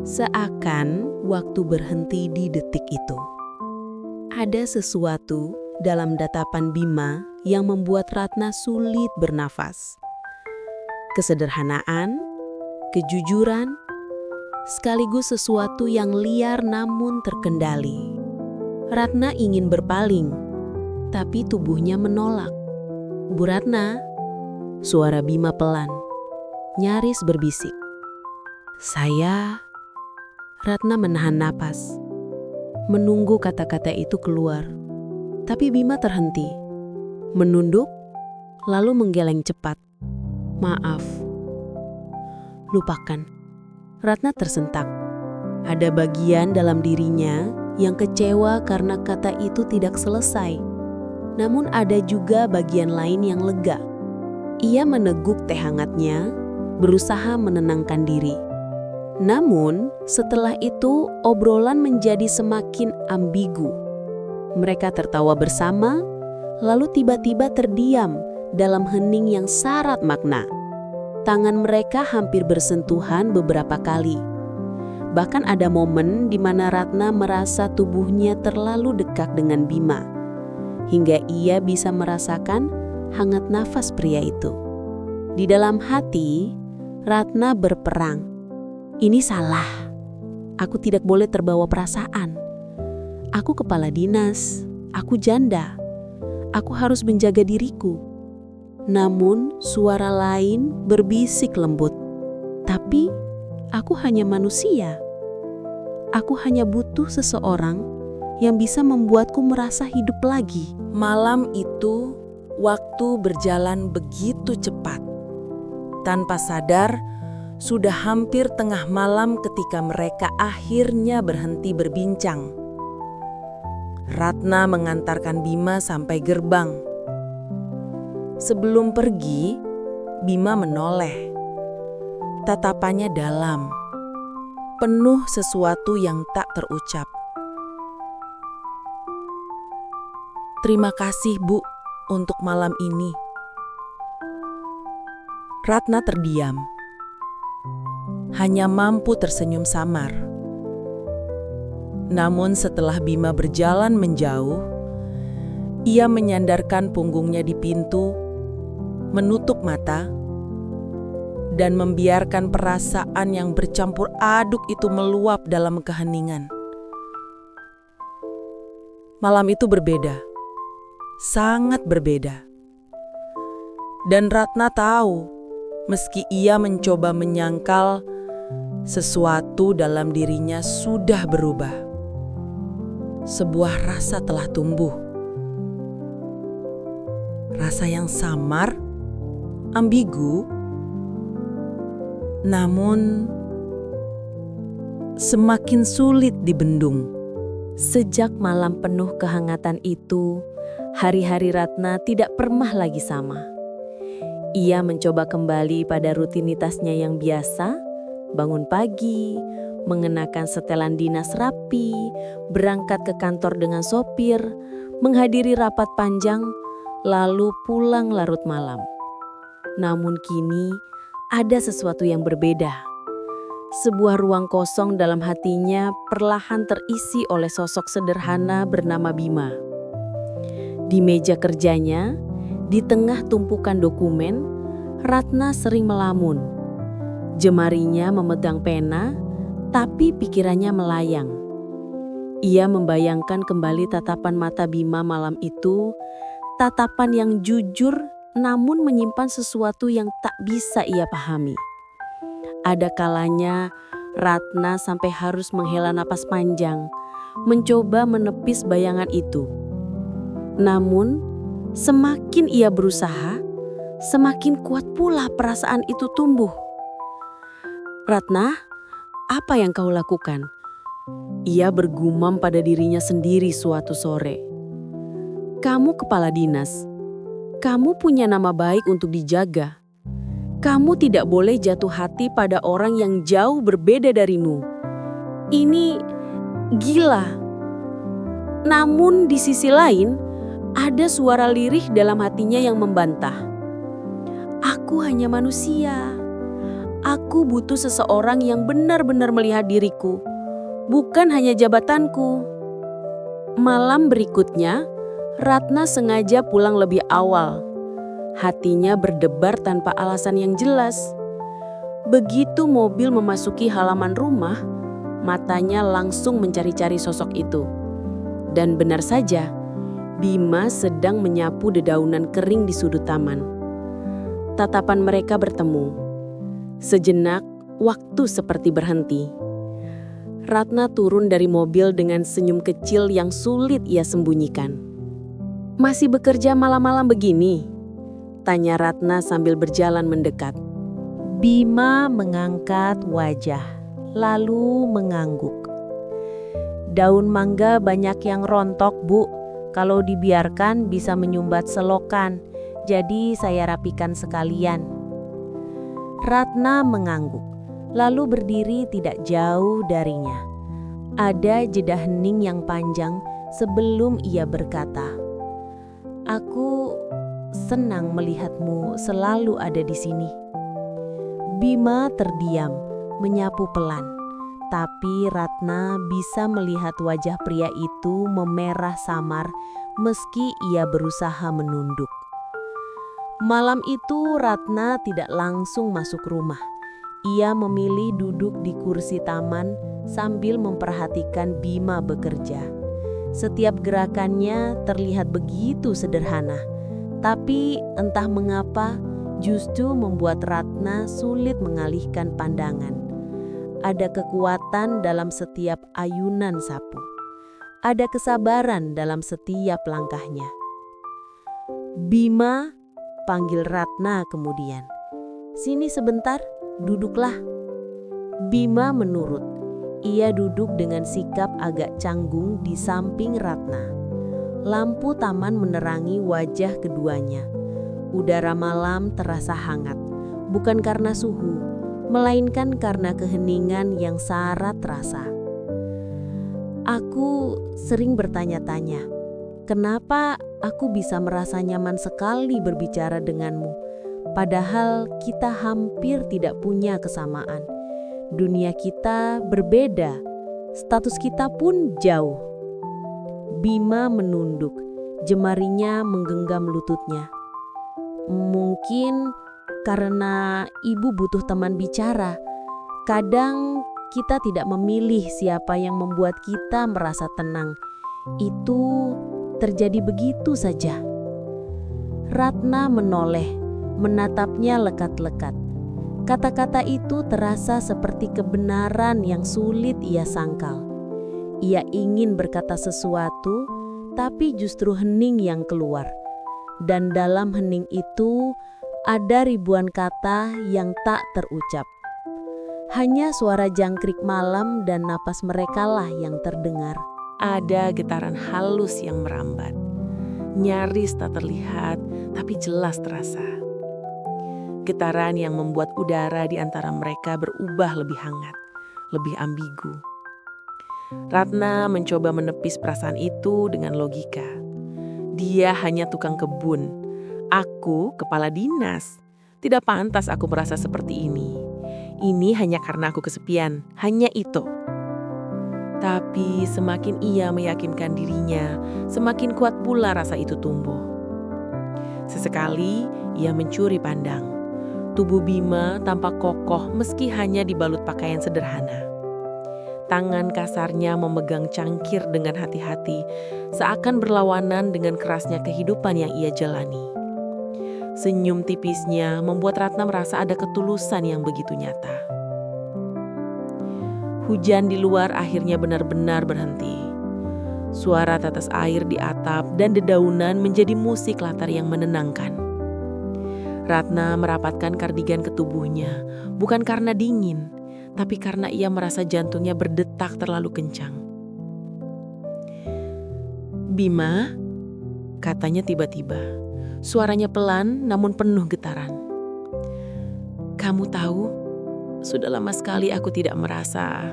Seakan waktu berhenti di detik itu. Ada sesuatu dalam tatapan Bima yang membuat Ratna sulit bernafas. Kesederhanaan, kejujuran, sekaligus sesuatu yang liar namun terkendali. Ratna ingin berpaling, tapi tubuhnya menolak. "Bu Ratna," suara Bima pelan, nyaris berbisik. Ratna menahan napas, menunggu kata-kata itu keluar. Tapi Bima terhenti, menunduk, lalu menggeleng cepat. "Maaf." "Lupakan." Ratna tersentak. Ada bagian dalam dirinya yang kecewa karena kata itu tidak selesai. Namun ada juga bagian lain yang lega. Ia meneguk teh hangatnya, berusaha menenangkan diri. Namun setelah itu obrolan menjadi semakin ambigu. Mereka tertawa bersama, lalu tiba-tiba terdiam dalam hening yang syarat makna. Tangan mereka hampir bersentuhan beberapa kali. Bahkan ada momen di mana Ratna merasa tubuhnya terlalu dekat dengan Bima, hingga ia bisa merasakan hangat nafas pria itu. Di dalam hati, Ratna berperang. "Ini salah. Aku tidak boleh terbawa perasaan. Aku kepala dinas, aku janda. Aku harus menjaga diriku." Namun suara lain berbisik lembut, "Tapi aku hanya manusia. Aku hanya butuh seseorang yang bisa membuatku merasa hidup lagi." Malam itu, waktu berjalan begitu cepat. Tanpa sadar, sudah hampir tengah malam ketika mereka akhirnya berhenti berbincang. Ratna mengantarkan Bima sampai gerbang. Sebelum pergi, Bima menoleh. Tatapannya dalam, penuh sesuatu yang tak terucap. "Terima kasih, Bu, untuk malam ini." Ratna terdiam, hanya mampu tersenyum samar. Namun setelah Bima berjalan menjauh, ia menyandarkan punggungnya di pintu, menutup mata, dan membiarkan perasaan yang bercampur aduk itu meluap dalam keheningan. Malam itu berbeda, sangat berbeda. Dan Ratna tahu, meski ia mencoba menyangkal, sesuatu dalam dirinya sudah berubah. Sebuah rasa telah tumbuh. Rasa yang samar, ambigu, namun semakin sulit dibendung. Sejak malam penuh kehangatan itu, hari-hari Ratna tidak pernah lagi sama. Ia mencoba kembali pada rutinitasnya yang biasa, bangun pagi, mengenakan setelan dinas rapi, berangkat ke kantor dengan sopir, menghadiri rapat panjang, lalu pulang larut malam. Namun kini ada sesuatu yang berbeda. Sebuah ruang kosong dalam hatinya perlahan terisi oleh sosok sederhana bernama Bima. Di meja kerjanya, di tengah tumpukan dokumen, Ratna sering melamun. Jemarinya memegang pena, tapi pikirannya melayang. Ia membayangkan kembali tatapan mata Bima malam itu, tatapan yang jujur namun menyimpan sesuatu yang tak bisa ia pahami. Ada kalanya Ratna sampai harus menghela napas panjang, mencoba menepis bayangan itu. Namun, semakin ia berusaha, semakin kuat pula perasaan itu tumbuh. "Ratna, apa yang kau lakukan?" Ia bergumam pada dirinya sendiri suatu sore. "Kamu kepala dinas. Kamu punya nama baik untuk dijaga. Kamu tidak boleh jatuh hati pada orang yang jauh berbeda darimu. Ini gila." Namun di sisi lain, ada suara lirih dalam hatinya yang membantah. "Aku hanya manusia. Aku butuh seseorang yang benar-benar melihat diriku, bukan hanya jabatanku." Malam berikutnya, Ratna sengaja pulang lebih awal. Hatinya berdebar tanpa alasan yang jelas. Begitu mobil memasuki halaman rumah, matanya langsung mencari-cari sosok itu. Dan benar saja, Bima sedang menyapu dedaunan kering di sudut taman. Tatapan mereka bertemu. Sejenak, waktu seperti berhenti. Ratna turun dari mobil dengan senyum kecil yang sulit ia sembunyikan. "Masih bekerja malam-malam begini?" tanya Ratna sambil berjalan mendekat. Bima mengangkat wajah, lalu mengangguk. "Daun mangga banyak yang rontok, Bu. Kalau dibiarkan bisa menyumbat selokan, jadi saya rapikan sekalian." Ratna mengangguk, lalu berdiri tidak jauh darinya. Ada jeda hening yang panjang sebelum ia berkata, "Aku senang melihatmu selalu ada di sini." Bima terdiam, menyapu pelan. Tapi Ratna bisa melihat wajah pria itu memerah samar meski ia berusaha menunduk. Malam itu Ratna tidak langsung masuk rumah. Ia memilih duduk di kursi taman sambil memperhatikan Bima bekerja. Setiap gerakannya terlihat begitu sederhana, Tapi entah mengapa justru membuat Ratna sulit mengalihkan pandangan. Ada kekuatan dalam setiap ayunan sapu. Ada kesabaran dalam setiap langkahnya. "Bima," panggil Ratna kemudian. "Sini sebentar, duduklah." Bima menurut. Ia duduk dengan sikap agak canggung di samping Ratna. Lampu taman menerangi wajah keduanya. Udara malam terasa hangat, bukan karena suhu, melainkan karena keheningan yang syarat rasa. Aku sering bertanya-tanya, kenapa aku bisa merasa nyaman sekali berbicara denganmu, padahal kita hampir tidak punya kesamaan. Dunia kita berbeda, status kita pun jauh. Bima menunduk, jemarinya menggenggam lututnya. "Mungkin karena ibu butuh teman bicara. Kadang kita tidak memilih siapa yang membuat kita merasa tenang. Itu terjadi begitu saja." Ratna menoleh, menatapnya lekat-lekat. Kata-kata itu terasa seperti kebenaran yang sulit ia sangkal. Ia ingin berkata sesuatu, tapi justru hening yang keluar. Dan dalam hening itu ada ribuan kata yang tak terucap. Hanya suara jangkrik malam dan napas merekalah yang terdengar. Ada getaran halus yang merambat. Nyaris tak terlihat, tapi jelas terasa. Getaran yang membuat udara di antara mereka berubah lebih hangat, lebih ambigu. Ratna mencoba menepis perasaan itu dengan logika. Dia hanya tukang kebun. Aku kepala dinas. Tidak pantas aku merasa seperti ini. Ini hanya karena aku kesepian, hanya itu. Tapi semakin ia meyakinkan dirinya, semakin kuat pula rasa itu tumbuh. Sesekali ia mencuri pandang. Tubuh Bima tampak kokoh meski hanya dibalut pakaian sederhana. Tangan kasarnya memegang cangkir dengan hati-hati, seakan berlawanan dengan kerasnya kehidupan yang ia jalani. Senyum tipisnya membuat Ratna merasa ada ketulusan yang begitu nyata. Hujan di luar akhirnya benar-benar berhenti. Suara tetes air di atap dan dedaunan menjadi musik latar yang menenangkan. Ratna merapatkan kardigan ke tubuhnya, bukan karena dingin, tapi karena ia merasa jantungnya berdetak terlalu kencang. "Bima," katanya tiba-tiba. Suaranya pelan namun penuh getaran. "Kamu tahu, sudah lama sekali aku tidak merasa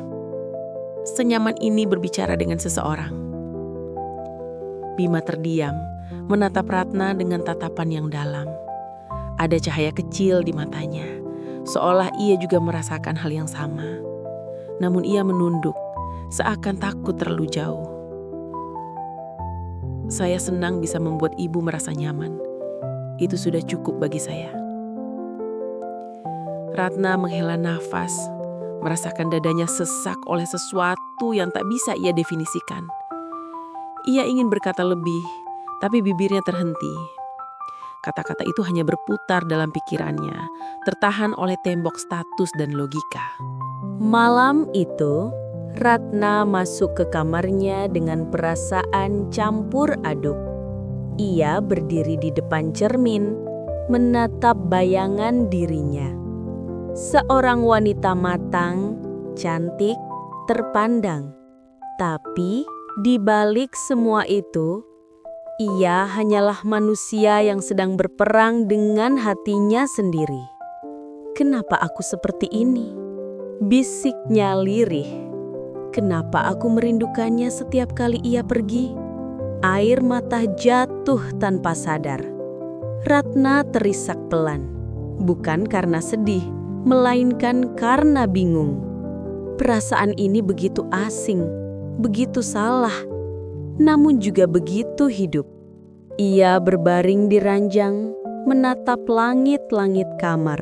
senyaman ini berbicara dengan seseorang." Bima terdiam, menatap Ratna dengan tatapan yang dalam. Ada cahaya kecil di matanya, seolah ia juga merasakan hal yang sama. Namun ia menunduk, seakan takut terlalu jauh. "Saya senang bisa membuat ibu merasa nyaman. Itu sudah cukup bagi saya." Ratna menghela nafas, merasakan dadanya sesak oleh sesuatu yang tak bisa ia definisikan. Ia ingin berkata lebih, tapi bibirnya terhenti. Kata-kata itu hanya berputar dalam pikirannya, tertahan oleh tembok status dan logika. Malam itu, Ratna masuk ke kamarnya dengan perasaan campur aduk. Ia berdiri di depan cermin, menatap bayangan dirinya. Seorang wanita matang, cantik, terpandang. Tapi di balik semua itu, ia hanyalah manusia yang sedang berperang dengan hatinya sendiri. "Kenapa aku seperti ini?" bisiknya lirih. "Kenapa aku merindukannya setiap kali ia pergi?" Air mata jatuh tanpa sadar. Ratna terisak pelan, bukan karena sedih, melainkan karena bingung. Perasaan ini begitu asing, begitu salah, namun juga begitu hidup. Ia berbaring di ranjang, menatap langit-langit kamar.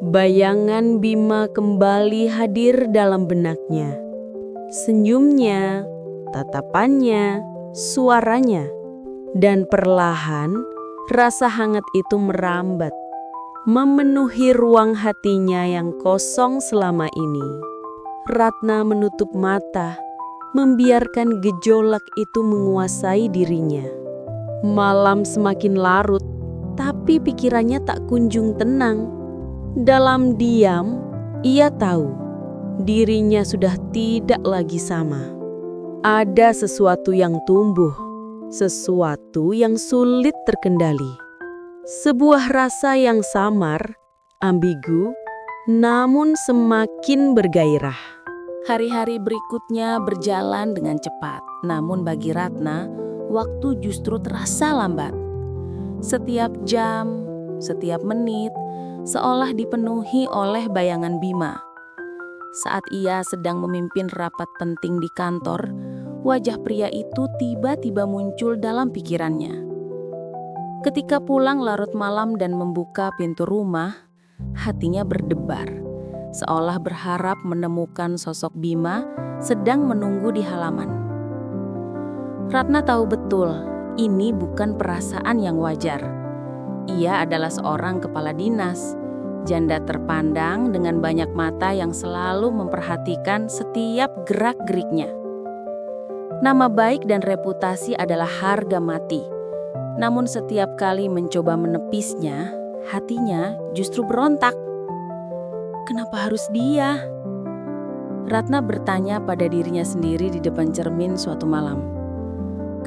Bayangan Bima kembali hadir dalam benaknya. Senyumnya, tatapannya, suaranya. Dan perlahan Rasa hangat itu merambat, memenuhi ruang hatinya yang kosong selama ini. Ratna menutup mata, membiarkan gejolak itu menguasai dirinya. Malam semakin larut, tapi pikirannya tak kunjung tenang. Dalam diam, ia tahu dirinya sudah tidak lagi sama. Ada sesuatu yang tumbuh, sesuatu yang sulit terkendali. Sebuah rasa yang samar, ambigu, namun semakin bergairah. Hari-hari berikutnya berjalan dengan cepat, namun bagi Ratna, waktu justru terasa lambat. Setiap jam, setiap menit, seolah dipenuhi oleh bayangan Bima. Saat ia sedang memimpin rapat penting di kantor, wajah pria itu tiba-tiba muncul dalam pikirannya. Ketika pulang larut malam dan membuka pintu rumah, hatinya berdebar, seolah berharap menemukan sosok Bima sedang menunggu di halaman. Ratna tahu betul, ini bukan perasaan yang wajar. Ia adalah seorang kepala dinas, janda terpandang dengan banyak mata yang selalu memperhatikan setiap gerak-geriknya. Nama baik dan reputasi adalah harga mati. Namun setiap kali mencoba menepisnya, hatinya justru berontak. Kenapa harus dia? Ratna bertanya pada dirinya sendiri di depan cermin suatu malam.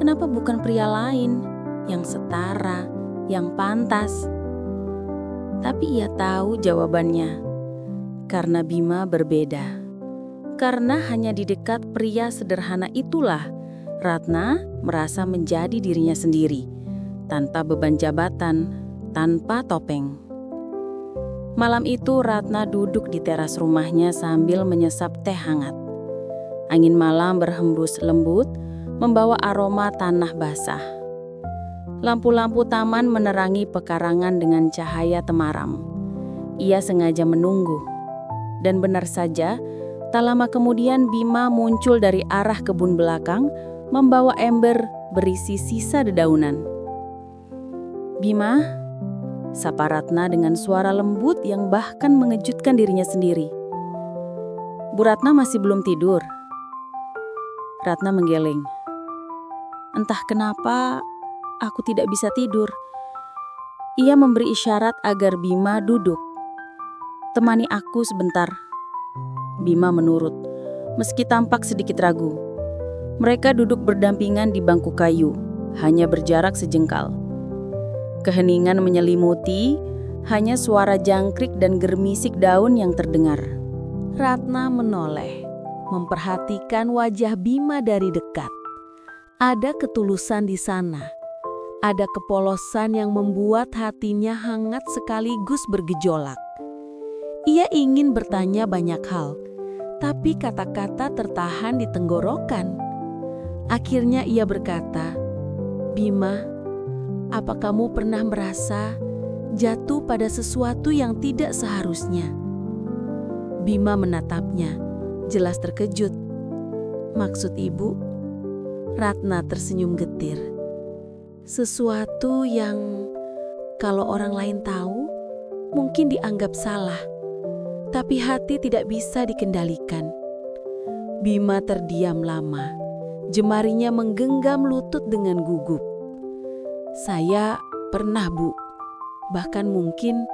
Kenapa bukan pria lain yang setara, yang pantas? Tapi ia tahu jawabannya. Karena Bima berbeda. Karena hanya di dekat pria sederhana itulah Ratna merasa menjadi dirinya sendiri, tanpa beban jabatan, tanpa topeng. Malam itu Ratna duduk di teras rumahnya sambil menyesap teh hangat. Angin malam berhembus lembut, membawa aroma tanah basah. Lampu-lampu taman menerangi pekarangan dengan cahaya temaram. Ia sengaja menunggu. Dan benar saja, tak lama kemudian Bima muncul dari arah kebun belakang, membawa ember berisi sisa dedaunan. "Bima," sapa Ratna dengan suara lembut yang bahkan mengejutkan dirinya sendiri. "Bu Ratna masih belum tidur?" Ratna menggeleng. Entah kenapa, aku tidak bisa tidur. Ia memberi isyarat agar Bima duduk. "Temani aku sebentar." Bima menurut, meski tampak sedikit ragu. Mereka duduk berdampingan di bangku kayu, hanya berjarak sejengkal. Keheningan menyelimuti, hanya suara jangkrik dan germisik daun yang terdengar. Ratna menoleh, memperhatikan wajah Bima dari dekat. Ada ketulusan di sana. Ada kepolosan yang membuat hatinya hangat sekaligus bergejolak. Ia ingin bertanya banyak hal, tapi kata-kata tertahan di tenggorokan. Akhirnya ia berkata, "Bima, apa kamu pernah merasa jatuh pada sesuatu yang tidak seharusnya?" Bima menatapnya, jelas terkejut. "Maksud ibu?" Ratna tersenyum getir. "Sesuatu yang kalau orang lain tahu, mungkin dianggap salah. Tapi hati tidak bisa dikendalikan." Bima terdiam lama. Jemarinya menggenggam lutut dengan gugup. "Saya pernah, Bu. Bahkan mungkin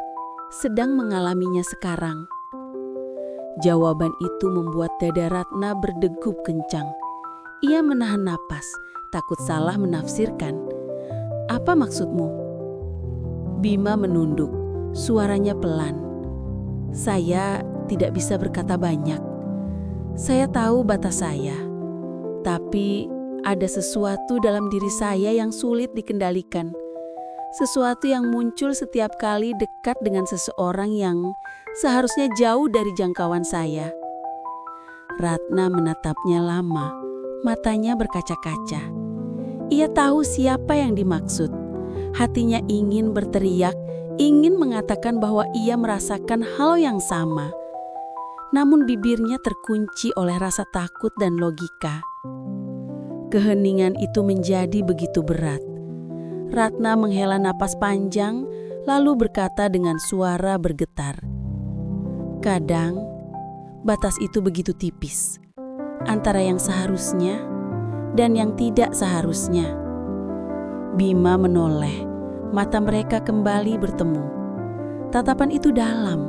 sedang mengalaminya sekarang." Jawaban itu membuat dada Ratna berdegup kencang. Ia menahan napas, takut salah menafsirkan. "Apa maksudmu?" Bima menunduk, suaranya pelan. "Saya tidak bisa berkata banyak. Saya tahu batas saya. Tapi ada sesuatu dalam diri saya yang sulit dikendalikan. Sesuatu yang muncul setiap kali dekat dengan seseorang yang seharusnya jauh dari jangkauan saya." Ratna menatapnya lama, matanya berkaca-kaca. Ia tahu siapa yang dimaksud. Hatinya ingin berteriak, ingin mengatakan bahwa ia merasakan hal yang sama. Namun bibirnya terkunci oleh rasa takut dan logika. Keheningan itu menjadi begitu berat. Ratna menghela napas panjang, lalu berkata dengan suara bergetar. Kadang, batas itu begitu tipis, antara yang seharusnya dan yang tidak seharusnya. Bima menoleh, mata mereka kembali bertemu. Tatapan itu dalam,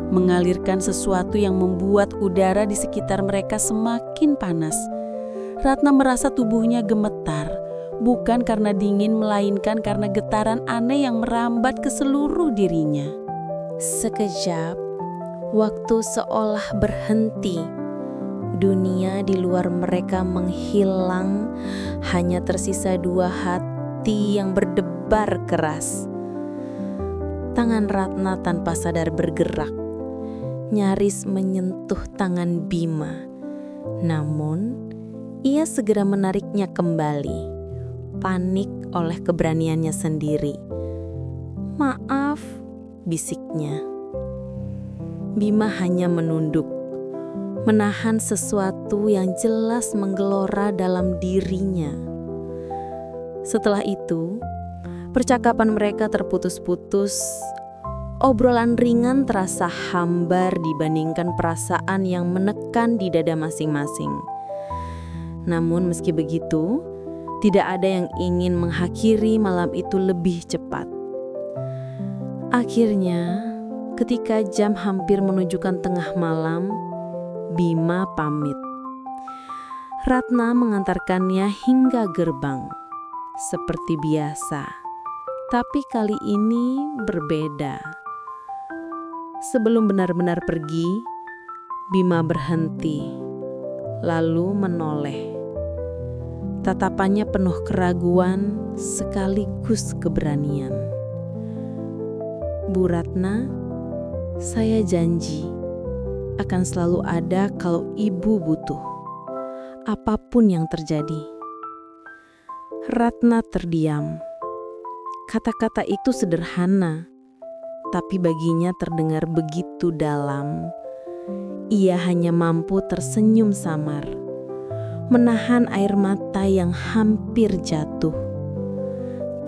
mengalirkan sesuatu yang membuat udara di sekitar mereka semakin panas. Ratna merasa tubuhnya gemetar, bukan karena dingin melainkan karena getaran aneh yang merambat ke seluruh dirinya. Sekejap, waktu seolah berhenti. Dunia di luar mereka menghilang, hanya tersisa dua hati yang berdebar keras. Tangan Ratna tanpa sadar bergerak, nyaris menyentuh tangan Bima. Namun, ia segera menariknya kembali, panik oleh keberaniannya sendiri. "Maaf," bisiknya. Bima hanya menunduk, menahan sesuatu yang jelas menggelora dalam dirinya. Setelah itu, percakapan mereka terputus-putus. Obrolan ringan terasa hambar dibandingkan perasaan yang menekan di dada masing-masing. Namun meski begitu, tidak ada yang ingin mengakhiri malam itu lebih cepat. Akhirnya, ketika jam hampir menunjukkan tengah malam, Bima pamit. Ratna mengantarkannya hingga gerbang. Seperti biasa, tapi kali ini berbeda. Sebelum benar-benar pergi, Bima berhenti, lalu menoleh. Tatapannya penuh keraguan sekaligus keberanian. "Bu Ratna, saya janji akan selalu ada kalau ibu butuh, apapun yang terjadi." Ratna terdiam. Kata-kata itu sederhana, tapi baginya terdengar begitu dalam. Ia hanya mampu tersenyum samar, menahan air mata yang hampir jatuh.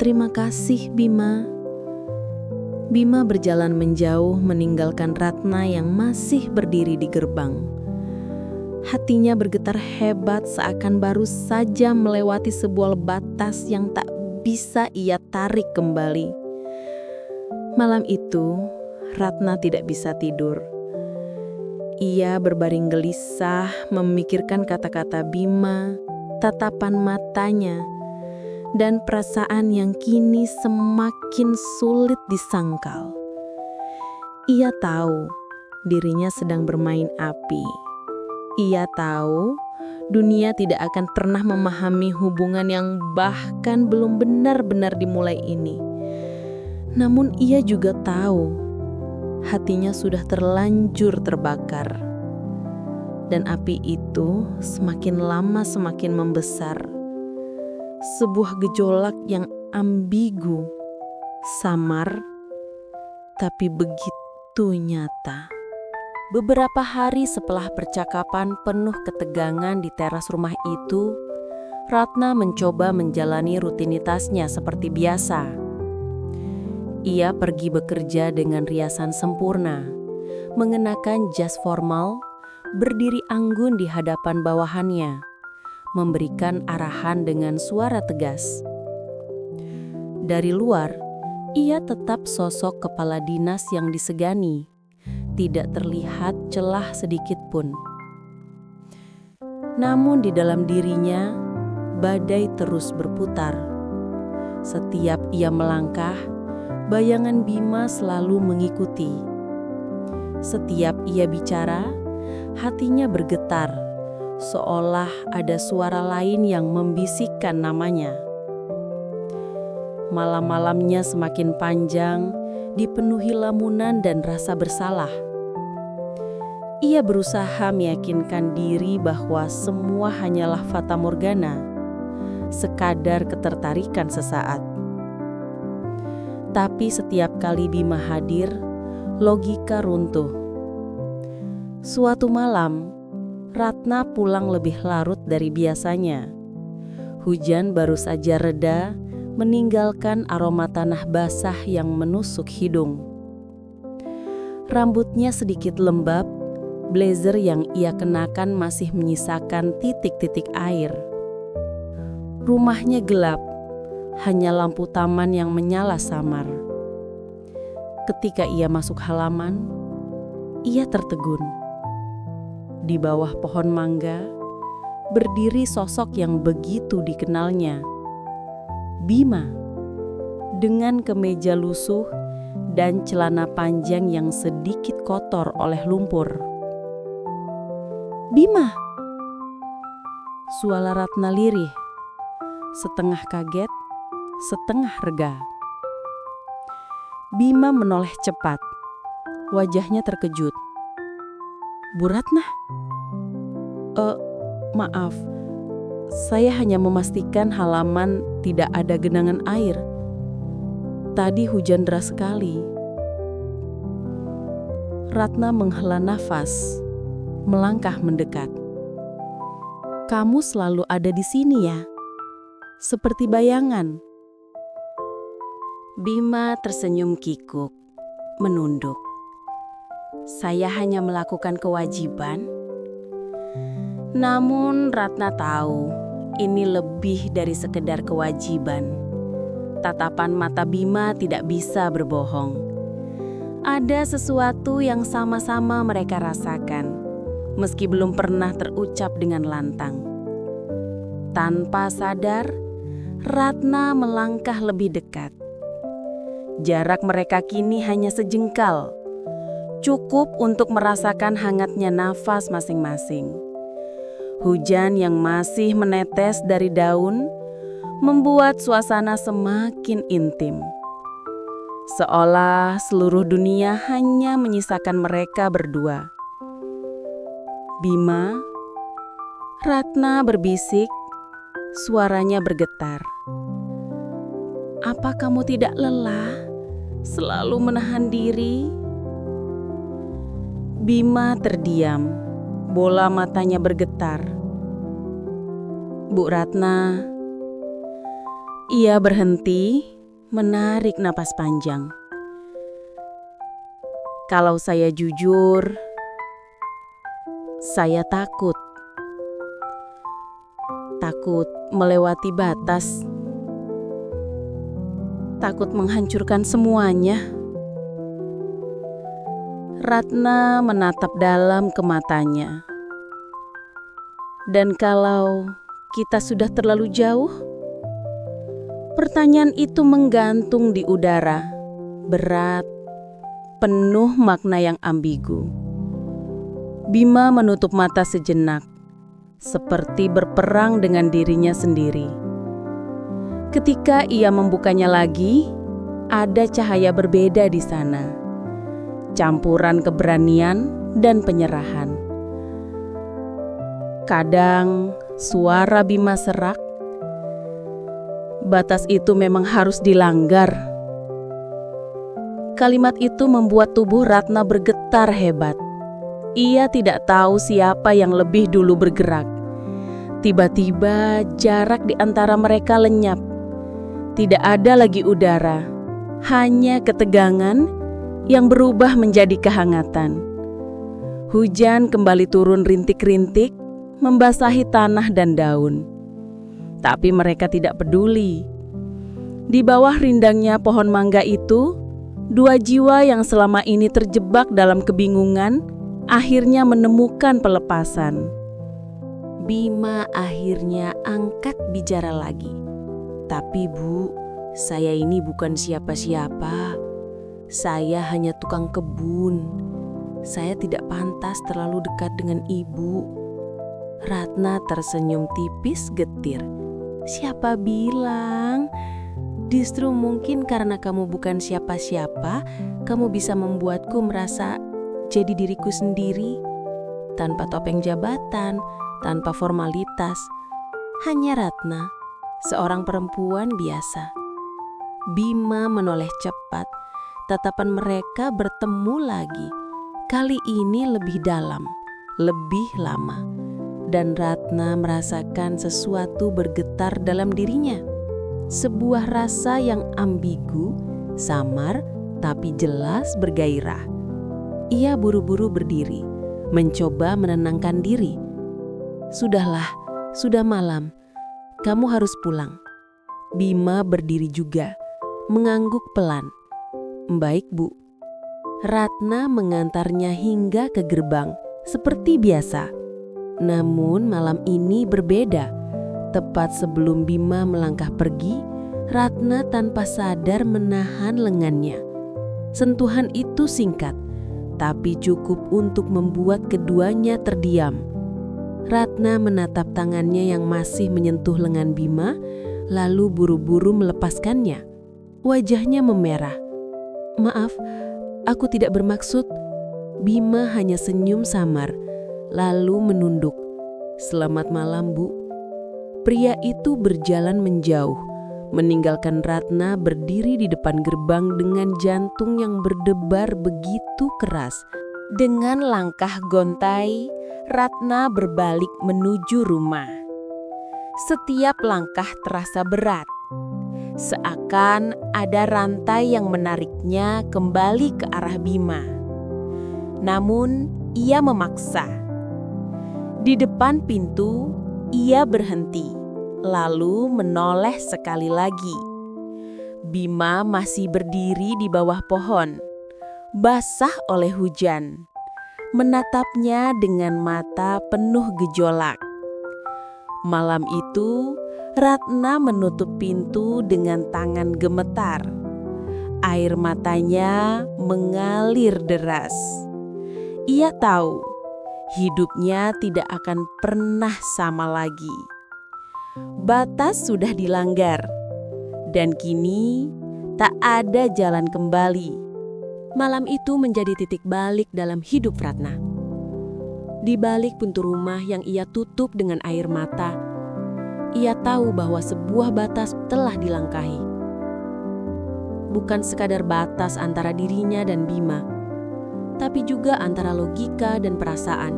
"Terima kasih, Bima." Bima berjalan menjauh meninggalkan Ratna yang masih berdiri di gerbang. Hatinya bergetar hebat seakan baru saja melewati sebuah batas yang tak bisa ia tarik kembali. Malam itu, Ratna tidak bisa tidur. Ia berbaring gelisah memikirkan kata-kata Bima, tatapan matanya, dan perasaan yang kini semakin sulit disangkal. Ia tahu dirinya sedang bermain api. Ia tahu dunia tidak akan pernah memahami hubungan yang bahkan belum benar-benar dimulai ini. Namun ia juga tahu hatinya sudah terlanjur terbakar. Dan api itu semakin lama semakin membesar. Sebuah gejolak yang ambigu, samar, tapi begitu nyata. Beberapa hari setelah percakapan penuh ketegangan di teras rumah itu, Ratna mencoba menjalani rutinitasnya seperti biasa. Ia pergi bekerja dengan riasan sempurna, mengenakan jas formal, berdiri anggun di hadapan bawahannya, memberikan arahan dengan suara tegas. Dari luar, ia tetap sosok kepala dinas yang disegani, tidak terlihat celah sedikit pun. Namun di dalam dirinya, badai terus berputar. Setiap ia melangkah, bayangan Bima selalu mengikuti. Setiap ia bicara, hatinya bergetar, seolah ada suara lain yang membisikkan namanya. Malam-malamnya semakin panjang, dipenuhi lamunan dan rasa bersalah. Ia berusaha meyakinkan diri bahwa semua hanyalah fata morgana, sekadar ketertarikan sesaat. Tapi setiap kali Bima hadir, logika runtuh. Suatu malam, Ratna pulang lebih larut dari biasanya. Hujan baru saja reda, meninggalkan aroma tanah basah yang menusuk hidung. Rambutnya sedikit lembab, blazer yang ia kenakan masih menyisakan titik-titik air. Rumahnya gelap, hanya lampu taman yang menyala samar. Ketika ia masuk halaman, ia tertegun. Di bawah pohon mangga, berdiri sosok yang begitu dikenalnya. Bima, dengan kemeja lusuh dan celana panjang yang sedikit kotor oleh lumpur. "Bima!" Suara Ratna lirih, setengah kaget, setengah rega. Bima menoleh cepat, wajahnya terkejut. "Bu Ratna?" Maaf, saya hanya memastikan halaman tidak ada genangan air. Tadi hujan deras sekali." Ratna menghela nafas, melangkah mendekat. "Kamu selalu ada di sini ya? Seperti bayangan." Bima tersenyum kikuk, menunduk. "Saya hanya melakukan kewajiban." Namun Ratna tahu ini lebih dari sekedar kewajiban. Tatapan mata Bima tidak bisa berbohong. Ada sesuatu yang sama-sama mereka rasakan, meski belum pernah terucap dengan lantang. Tanpa sadar, Ratna melangkah lebih dekat. Jarak mereka kini hanya sejengkal, cukup untuk merasakan hangatnya nafas masing-masing. Hujan yang masih menetes dari daun membuat suasana semakin intim. Seolah seluruh dunia hanya menyisakan mereka berdua. "Bima," Ratna berbisik, suaranya bergetar. "Apa kamu tidak lelah selalu menahan diri?" Bima terdiam, bola matanya bergetar. "Bu Ratna." Ia berhenti, menarik napas panjang. "Kalau saya jujur, saya takut. Takut melewati batas. Takut menghancurkan semuanya." Ratna menatap dalam ke matanya. "Dan kalau kita sudah terlalu jauh?" Pertanyaan itu menggantung di udara, berat, penuh makna yang ambigu. Bima menutup mata sejenak, seperti berperang dengan dirinya sendiri. Ketika ia membukanya lagi, ada cahaya berbeda di sana. Campuran keberanian dan penyerahan. Kadang suara Bima serak, "Batas itu memang harus dilanggar." Kalimat itu membuat tubuh Ratna bergetar hebat. Ia tidak tahu siapa yang lebih dulu bergerak. Tiba-tiba jarak di antara mereka lenyap. Tidak ada lagi udara, hanya ketegangan yang berubah menjadi kehangatan. Hujan kembali turun rintik-rintik, membasahi tanah dan daun. Tapi mereka tidak peduli. Di bawah rindangnya pohon mangga itu, dua jiwa yang selama ini terjebak dalam kebingungan akhirnya menemukan pelepasan. Bima akhirnya angkat bicara lagi. "Tapi Bu, saya ini bukan siapa-siapa. Saya hanya tukang kebun. Saya tidak pantas terlalu dekat dengan Ibu." Ratna tersenyum tipis getir. "Siapa bilang? Justru mungkin karena kamu bukan siapa-siapa, kamu bisa membuatku merasa jadi diriku sendiri. Tanpa topeng jabatan, tanpa formalitas. Hanya Ratna, seorang perempuan biasa." Bima menoleh cepat. Tatapan mereka bertemu lagi. Kali ini lebih dalam, lebih lama. Dan Ratna merasakan sesuatu bergetar dalam dirinya. Sebuah rasa yang ambigu, samar, tapi jelas bergairah. Ia buru-buru berdiri, mencoba menenangkan diri. Sudahlah, sudah malam. Kamu harus pulang. Bima berdiri juga, mengangguk pelan. Baik, Bu. Ratna mengantarnya hingga ke gerbang, seperti biasa. Namun malam ini berbeda. Tepat sebelum Bima melangkah pergi, Ratna tanpa sadar menahan lengannya. Sentuhan itu singkat, tapi cukup untuk membuat keduanya terdiam. Ratna menatap tangannya yang masih menyentuh lengan Bima, lalu buru-buru melepaskannya. Wajahnya memerah. Maaf, aku tidak bermaksud. Bima hanya senyum samar, lalu menunduk. Selamat malam, Bu. Pria itu berjalan menjauh, meninggalkan Ratna berdiri di depan gerbang dengan jantung yang berdebar begitu keras. Dengan langkah gontai, Ratna berbalik menuju rumah. Setiap langkah terasa berat, seakan ada rantai yang menariknya kembali ke arah Bima. Namun, ia memaksa. Di depan pintu, ia berhenti, lalu menoleh sekali lagi. Bima masih berdiri di bawah pohon, basah oleh hujan, menatapnya dengan mata penuh gejolak. Malam itu, Ratna menutup pintu dengan tangan gemetar. Air matanya mengalir deras. Ia tahu hidupnya tidak akan pernah sama lagi. Batas sudah dilanggar, dan kini tak ada jalan kembali. Malam itu menjadi titik balik dalam hidup Ratna. Di balik pintu rumah yang ia tutup dengan air mata, ia tahu bahwa sebuah batas telah dilangkahi. Bukan sekadar batas antara dirinya dan Bima, tapi juga antara logika dan perasaan,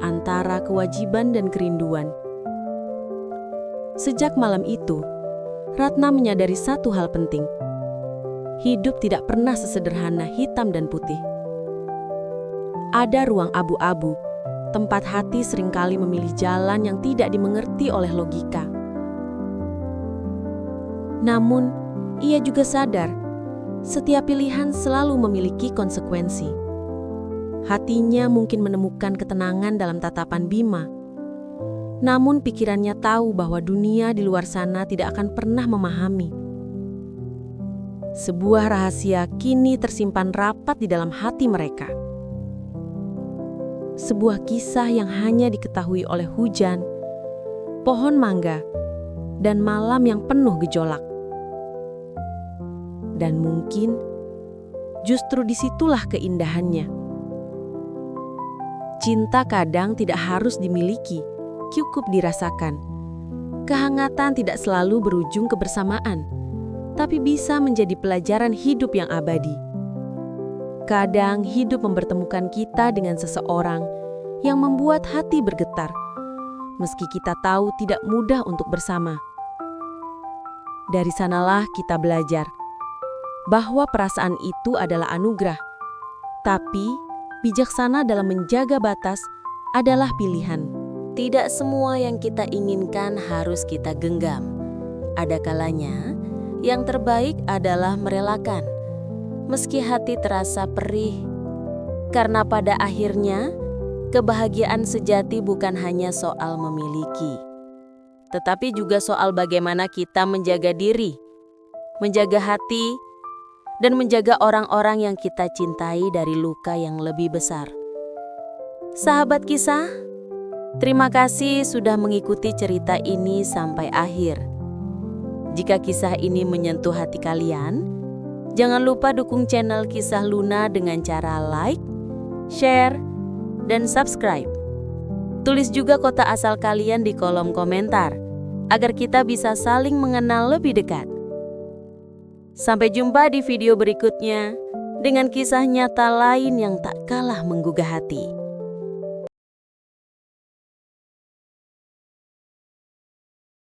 antara kewajiban dan kerinduan. Sejak malam itu, Ratna menyadari satu hal penting. Hidup tidak pernah sesederhana hitam dan putih. Ada ruang abu-abu, tempat hati seringkali memilih jalan yang tidak dimengerti oleh logika. Namun, ia juga sadar setiap pilihan selalu memiliki konsekuensi. Hatinya mungkin menemukan ketenangan dalam tatapan Bima. Namun pikirannya tahu bahwa dunia di luar sana tidak akan pernah memahami. Sebuah rahasia kini tersimpan rapat di dalam hati mereka. Sebuah kisah yang hanya diketahui oleh hujan, pohon mangga, dan malam yang penuh gejolak. Dan mungkin justru disitulah keindahannya. Cinta kadang tidak harus dimiliki, cukup dirasakan. Kehangatan tidak selalu berujung kebersamaan, tapi bisa menjadi pelajaran hidup yang abadi. Kadang hidup mempertemukan kita dengan seseorang yang membuat hati bergetar, meski kita tahu tidak mudah untuk bersama. Dari sanalah kita belajar bahwa perasaan itu adalah anugerah, tapi bijaksana dalam menjaga batas adalah pilihan. Tidak semua yang kita inginkan harus kita genggam. Ada kalanya yang terbaik adalah merelakan, meski hati terasa perih. Karena pada akhirnya, kebahagiaan sejati bukan hanya soal memiliki, tetapi juga soal bagaimana kita menjaga diri, menjaga hati, dan menjaga orang-orang yang kita cintai dari luka yang lebih besar. Sahabat kisah, terima kasih sudah mengikuti cerita ini sampai akhir. Jika kisah ini menyentuh hati kalian, jangan lupa dukung channel Kisah Luna dengan cara like, share, dan subscribe. Tulis juga kota asal kalian di kolom komentar, agar kita bisa saling mengenal lebih dekat. Sampai jumpa di video berikutnya dengan kisah nyata lain yang tak kalah menggugah hati.